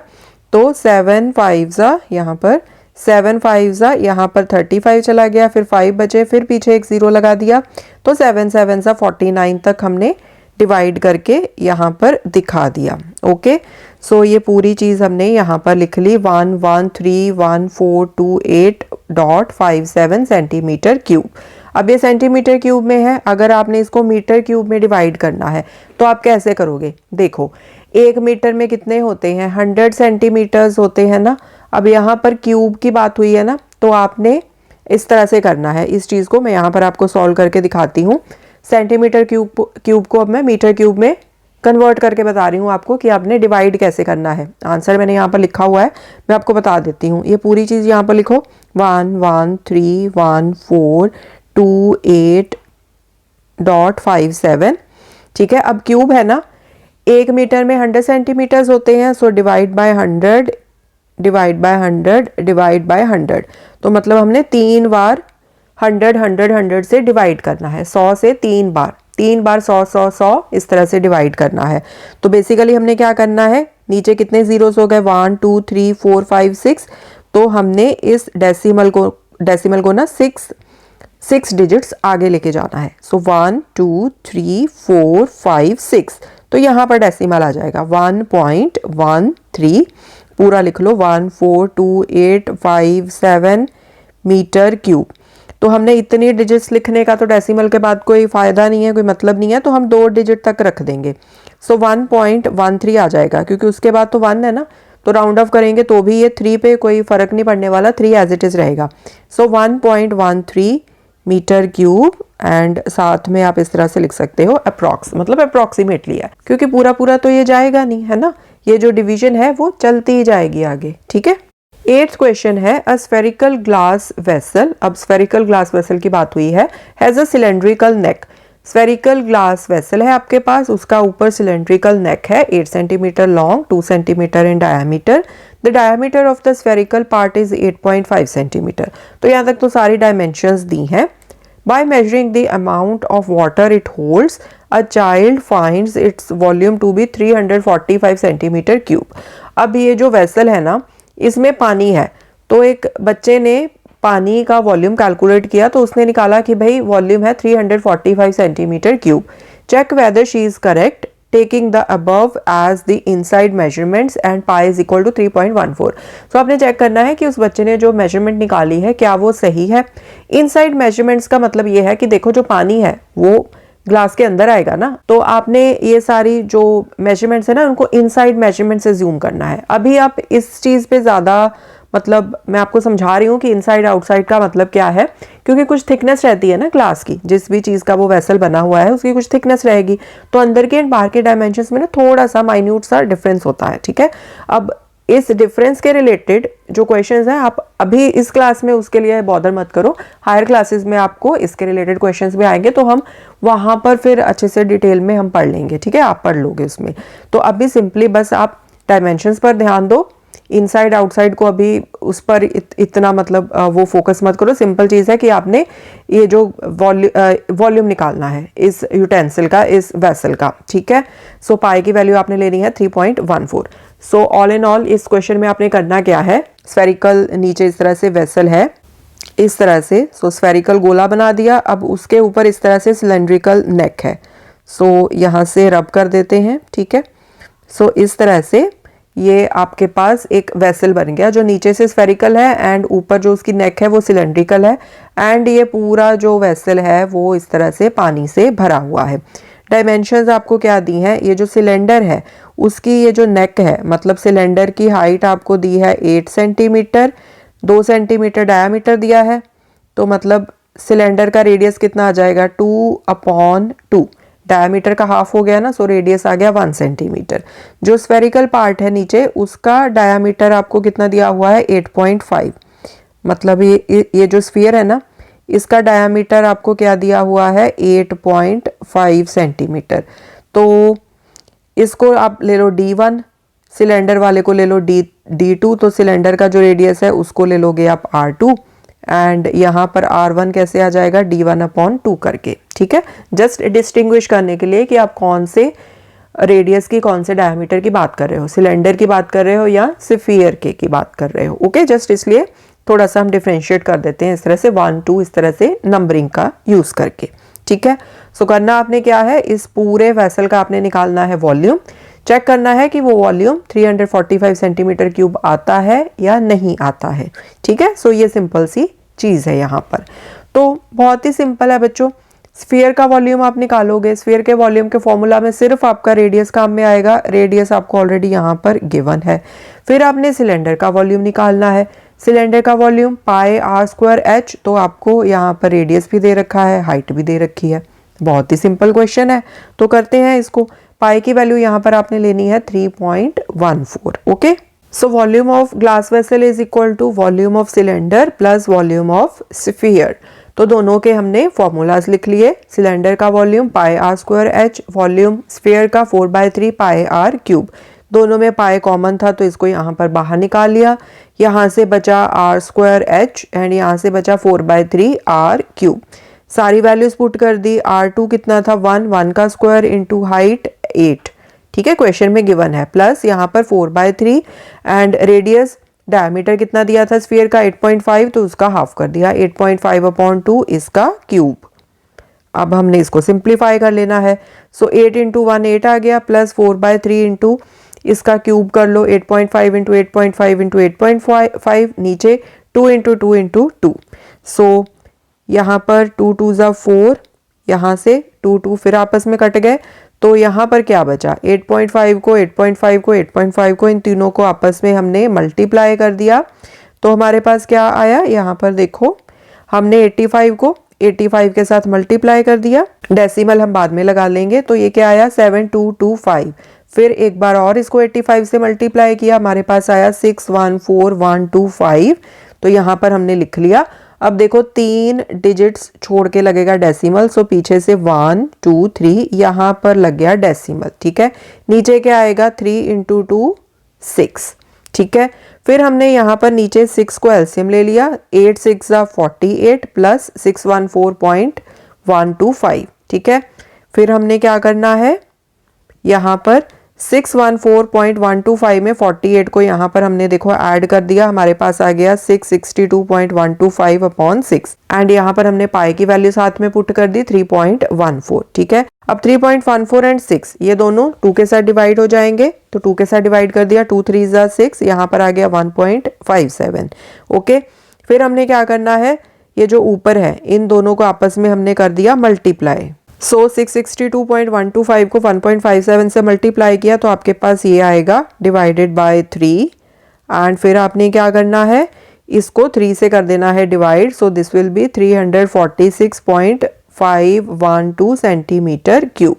A: तो 7 5 जा, यहाँ पर 7 5 जा, यहाँ पर 35 चला गया, फिर 5 बचे, फिर पीछे एक 0 लगा दिया तो 7 7 जा 49 तक हमने डिवाइड करके यहाँ पर दिखा दिया। ओके, सो ये पूरी चीज़ हमने यहाँ पर लिख ली 1131428.57 सेंटीमीटर क्यूब। अब ये सेंटीमीटर क्यूब में है, अगर आपने इसको मीटर क्यूब में डिवाइड करना है तो आप कैसे करोगे, देखो 1 मीटर में कितने होते हैं, 100 सेंटीमीटर्स होते हैं ना। अब यहाँ पर क्यूब की बात हुई है ना, तो आपने इस तरह से करना है। इस चीज़ को मैं यहाँ पर आपको सॉल्व करके दिखाती हूँ। सेंटीमीटर क्यूब को अब मैं मीटर क्यूब में कन्वर्ट करके बता रही हूँ आपको कि आपने डिवाइड कैसे करना है। आंसर मैंने यहाँ पर लिखा हुआ है, मैं आपको बता देती हूँ। ये पूरी चीज़ यहाँ पर लिखो 1131428.57। ठीक है, अब क्यूब है ना, 1 मीटर में 100 सेंटीमीटर्स होते हैं। So divide by 100 divide by 100 divide by 100, तो मतलब हमने 3 बार 100 100 100 से डिवाइड करना है, 100 से 3 बार 100 100 100 इस तरह से डिवाइड करना है। तो बेसिकली हमने क्या करना है, नीचे कितने जीरोस हो गए, 1 2 3 4 5 6, तो हमने इस डेसिमल को ना 6 डिजिट्स आगे लेके जाना है। सो 1 2 3 4 5 6, तो यहाँ पर डेसिमल आ जाएगा 1.13, पूरा लिख लो 14285 मीटर क्यूब। तो हमने इतनी डिजिट्स लिखने का तो डेसिमल के बाद कोई फ़ायदा नहीं है, कोई मतलब नहीं है, तो हम 2 डिजिट तक रख देंगे। सो 1.13 आ जाएगा, क्योंकि उसके बाद तो 1 है ना, तो राउंड ऑफ करेंगे तो भी ये 3 पे कोई फ़र्क नहीं पड़ने वाला, 3 एज इट इज़ रहेगा। सो 1.13 मीटर क्यूब, एंड साथ में आप इस तरह से लिख सकते हो अप्रॉक्स, मतलब अप्रॉक्सीमेटली है, क्योंकि पूरा पूरा तो ये जाएगा नहीं, है ना। ये जो डिवीजन है वो चलती ही जाएगी आगे। ठीक है, 8th क्वेश्चन है अ स्फेरिकल ग्लास वेसल। अब स्फेरिकल ग्लास वेसल की बात हुई है, has a cylindrical neck. Spherical glass vessel है आपके पास, उसका ऊपर सिलेंड्रिकल नेक है, 8 centimetre long, 2 centimetre in diameter, the diameter of the spherical part is 8.5 centimetre. तो यहाँ तक तो सारी डायमेंशंस दी हैं। By measuring the amount of water it holds a child finds its volume to B 345 centimetre cube. अब ये जो वेसल है ना, इसमें पानी है, तो एक बच्चे ने पानी का वॉल्यूम कैलकुलेट किया, तो उसने निकाला कि भाई वॉल्यूम है 345 centimetre cube. Check whether she is correct taking the above as the inside measurements and pi is equal to 3.14। तो आपने चेक करना है कि उस बच्चे ने जो मेजरमेंट निकाली है क्या वो सही है। इनसाइड मेजरमेंट्स का मतलब ये है कि देखो जो पानी है वो ग्लास के अंदर आएगा ना, तो आपने ये सारी जो मेजरमेंट्स है ना उनको इनसाइड मेजरमेंट से जूम करना है। अभी आप इस चीज़ पे ज़्यादा मतलब मैं आपको समझा रही हूँ कि इनसाइड आउटसाइड का मतलब क्या है, क्योंकि कुछ थिकनेस रहती है ना ग्लास की, जिस भी चीज़ का वो वेसल बना हुआ है उसकी कुछ थिकनेस रहेगी, तो अंदर के एंड बाहर के डायमेंशंस में ना थोड़ा सा माइन्यूट सा डिफरेंस होता है। ठीक है, अब इस डिफरेंस के रिलेटेड जो क्वेश्चंस हैं आप अभी इस क्लास में उसके लिए बॉदर मत करो, हायर क्लासेस में आपको इसके रिलेटेड क्वेश्चंस भी आएंगे, तो हम वहाँ पर फिर अच्छे से डिटेल में हम पढ़ लेंगे। ठीक है, आप पढ़ लोगे उसमें। तो अभी सिंपली बस आप डायमेंशंस पर ध्यान दो, इनसाइड आउटसाइड को अभी उस पर इतना मतलब वो फोकस मत करो। सिंपल चीज़ है कि आपने ये जो वॉल्यूम निकालना है इस यूटेंसिल का, इस वेसल का। ठीक है, सो पाई की वैल्यू आपने लेनी है 3.14। सो ऑल इन ऑल इस क्वेश्चन में आपने करना क्या है, स्फेरिकल नीचे इस तरह से वेसल है इस तरह से, सो स्फेरिकल गोला बना दिया, अब उसके ऊपर इस तरह से सिलेंड्रिकल नेक है, सो यहाँ से रब कर देते हैं। ठीक है, सो इस तरह से ये आपके पास एक वेसल बन गया जो नीचे से स्फेरिकल है एंड ऊपर जो उसकी नेक है वो सिलेंड्रिकल है, एंड ये पूरा जो वेसल है वो इस तरह से पानी से भरा हुआ है। डायमेंशंस आपको क्या दी हैं, ये जो सिलेंडर है उसकी ये जो नेक है, मतलब सिलेंडर की हाइट आपको दी है 8 सेंटीमीटर, 2 सेंटीमीटर डायामीटर दिया है, तो मतलब सिलेंडर का रेडियस कितना आ जाएगा 2/2, डायमीटर का हाफ हो गया ना, सो रेडियस आ गया 1 सेंटीमीटर। जो स्फेरिकल पार्ट है नीचे उसका डायमीटर आपको कितना दिया हुआ है 8.5, मतलब ये जो स्फीयर है ना इसका डायमीटर आपको क्या दिया हुआ है 8.5 सेंटीमीटर। तो इसको आप ले लो D1, सिलेंडर वाले को ले लो D2, तो सिलेंडर का जो रेडियस है उसको ले लोगे आप R2, एंड यहाँ पर R1 कैसे आ जाएगा D1/2 करके। ठीक है, जस्ट डिस्टिंग्विश करने के लिए कि आप कौन से रेडियस की कौन से डायमीटर की बात कर रहे हो, सिलेंडर की बात कर रहे हो या स्फीयर की बात कर रहे हो। ओके, जस्ट इसलिए थोड़ा सा हम डिफ्रेंशिएट कर देते हैं इस तरह से 1 2 इस तरह से नंबरिंग का यूज करके। ठीक है, सो करना आपने क्या है, इस पूरे वेसल का आपने निकालना है वॉल्यूम, चेक करना है कि वो वॉल्यूम 345 सेंटीमीटर क्यूब आता है या नहीं आता है। ठीक है, सो ये सिंपल सी चीज़ है यहाँ पर। तो बहुत ही सिंपल है बच्चों, स्फीयर का वॉल्यूम आप निकालोगे, स्फीयर के वॉल्यूम के फॉर्मूला में सिर्फ आपका रेडियस काम में आएगा, रेडियस आपको ऑलरेडी यहाँ पर गिवन है। फिर आपने सिलेंडर का वॉल्यूम निकालना है, सिलेंडर का वॉल्यूम πr²h, तो आपको यहाँ पर रेडियस भी दे रखा है, हाइट भी दे रखी है। बहुत ही सिंपल क्वेश्चन है, तो करते हैं इसको। पाई की वैल्यू यहाँ पर आपने लेनी है 3.14। Okay, so volume of glass vessel is equal to volume of cylinder plus volume of sphere. तो दोनों के हमने फॉर्मूलाज लिख लिए, सिलेंडर का वॉल्यूम πr²h, वॉल्यूम स्फीयर का 4/3 πr³। दोनों में पाई कॉमन था तो इसको यहाँ पर बाहर निकाल लिया, यहाँ से बचा r² एंड यहाँ से बचा 4/3 r³। सारी वैल्यूज पुट कर दी, R2 कितना था 1 का स्क्वायर इंटू हाइट 8। ठीक है, क्वेश्चन में गिवन है, प्लस यहाँ पर 4/3 एंड रेडियस डायमीटर कितना दिया था स्फीयर का 8.5, तो उसका हाफ कर दिया 8.5/2 इसका क्यूब। अब हमने इसको सिंप्लीफाई कर लेना है, सो 8 इंटू 1 8 आ गया, प्लस 4/3 इंटू इसका क्यूब कर लो 8.5 इंटू 8.5 इंटू 8.5, नीचे 2 इंटू 2 इंटू 2, सो यहाँ पर 2 2 ज़ा 4, यहाँ से 2 2 फिर आपस में कट गए, तो यहाँ पर क्या बचा 8.5 को 8.5 को 8.5 को इन तीनों को आपस में हमने मल्टीप्लाई कर दिया, तो हमारे पास क्या आया, यहाँ पर देखो हमने 85 को 85 के साथ मल्टीप्लाई कर दिया, डेसिमल हम बाद में लगा लेंगे, तो ये क्या आया 7225। फिर एक बार और इसको 85 से मल्टीप्लाई किया, हमारे पास आया 614125, तो यहाँ पर हमने लिख लिया। अब देखो 3 डिजिट्स छोड़ के लगेगा डेसिमल, सो पीछे से 1 2 3 यहाँ पर लग गया डेसिमल। ठीक है, नीचे क्या आएगा 3 इंटू 2 6, ठीक है। फिर हमने यहाँ पर नीचे 6 को एलसीएम ले लिया, 8 6 48 प्लस 614.125, ठीक है। फिर हमने क्या करना है, यहाँ पर 614.125 में 48 को यहाँ पर हमने देखो ऐड कर दिया, हमारे पास आ गया 662.125 अपॉन 6 एंड यहाँ पर हमने पाई की वैल्यू साथ में पुट कर दी 3.14, ठीक है। अब 3.14 एंड 6 ये दोनों 2 के साथ डिवाइड हो जाएंगे, तो 2 के साथ डिवाइड कर दिया, 2 3 6, यहाँ पर आ गया 1.57, ओके। फिर हमने क्या करना है, ये जो ऊपर है इन दोनों को आपस में हमने कर दिया मल्टीप्लाई। सो 662.125 को 1.57 से मल्टीप्लाई किया तो आपके पास ये आएगा डिवाइडेड बाय 3 एंड फिर आपने क्या करना है, इसको 3 से कर देना है divide, so this will be 346.512 centimetre cube,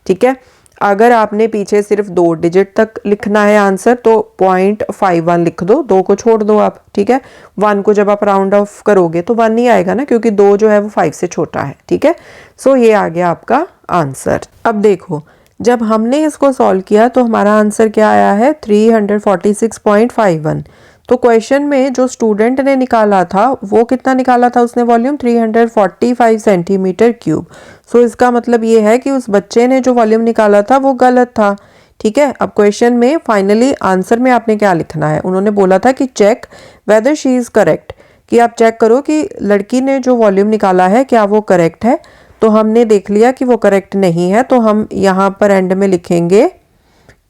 A: ठीक है। अगर आपने पीछे सिर्फ 2 डिजिट तक लिखना है आंसर तो 0.51 लिख दो, 2 को छोड़ दो आप, ठीक है। 1 को जब आप राउंड ऑफ करोगे तो 1 नहीं आएगा ना, क्योंकि 2 जो है वो 5 से छोटा है, ठीक है। सो ये आ गया आपका आंसर। अब देखो जब हमने इसको सॉल्व किया तो हमारा आंसर क्या आया है, 346.51। तो क्वेश्चन में जो स्टूडेंट ने निकाला था वो कितना निकाला था, उसने वॉल्यूम 345 सेंटीमीटर क्यूब। सो इसका मतलब ये है कि उस बच्चे ने जो वॉल्यूम निकाला था वो गलत था, ठीक है। अब क्वेश्चन में फाइनली आंसर में आपने क्या लिखना है, उन्होंने बोला था कि check whether she is correct, कि आप चेक करो कि लड़की ने जो वॉल्यूम निकाला है क्या वो करेक्ट है। तो हमने देख लिया कि वो करेक्ट नहीं है, तो हम यहाँ पर एंड में लिखेंगे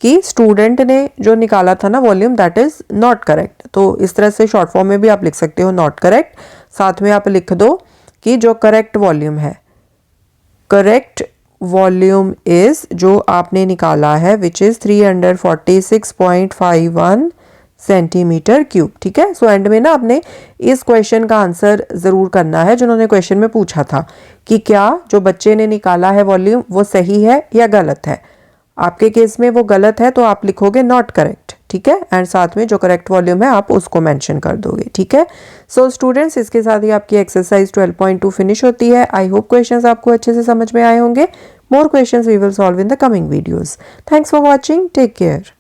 A: कि स्टूडेंट ने जो निकाला था ना volume that is not correct. तो इस तरह से शॉर्ट फॉर्म में भी आप लिख सकते हो नॉट करेक्ट, साथ में आप लिख दो कि जो करेक्ट वॉल्यूम है, करेक्ट वॉल्यूम इज जो आपने निकाला है विच इज 346.51 सेंटीमीटर क्यूब, ठीक है। सो एंड में ना आपने इस क्वेश्चन का आंसर जरूर करना है जिन्होंने क्वेश्चन में पूछा था कि क्या जो बच्चे ने निकाला है वॉल्यूम वो सही है या गलत है। आपके केस में वो गलत है तो आप लिखोगे नॉट करेक्ट, ठीक है, एंड साथ में जो करेक्ट वॉल्यूम है आप उसको मेंशन कर दोगे, ठीक है। सो स्टूडेंट्स इसके साथ ही आपकी एक्सरसाइज 12.2 फिनिश होती है। आई होप क्वेश्चंस आपको अच्छे से समझ में आए होंगे। More questions we will solve in the coming videos. Thanks for watching, take care.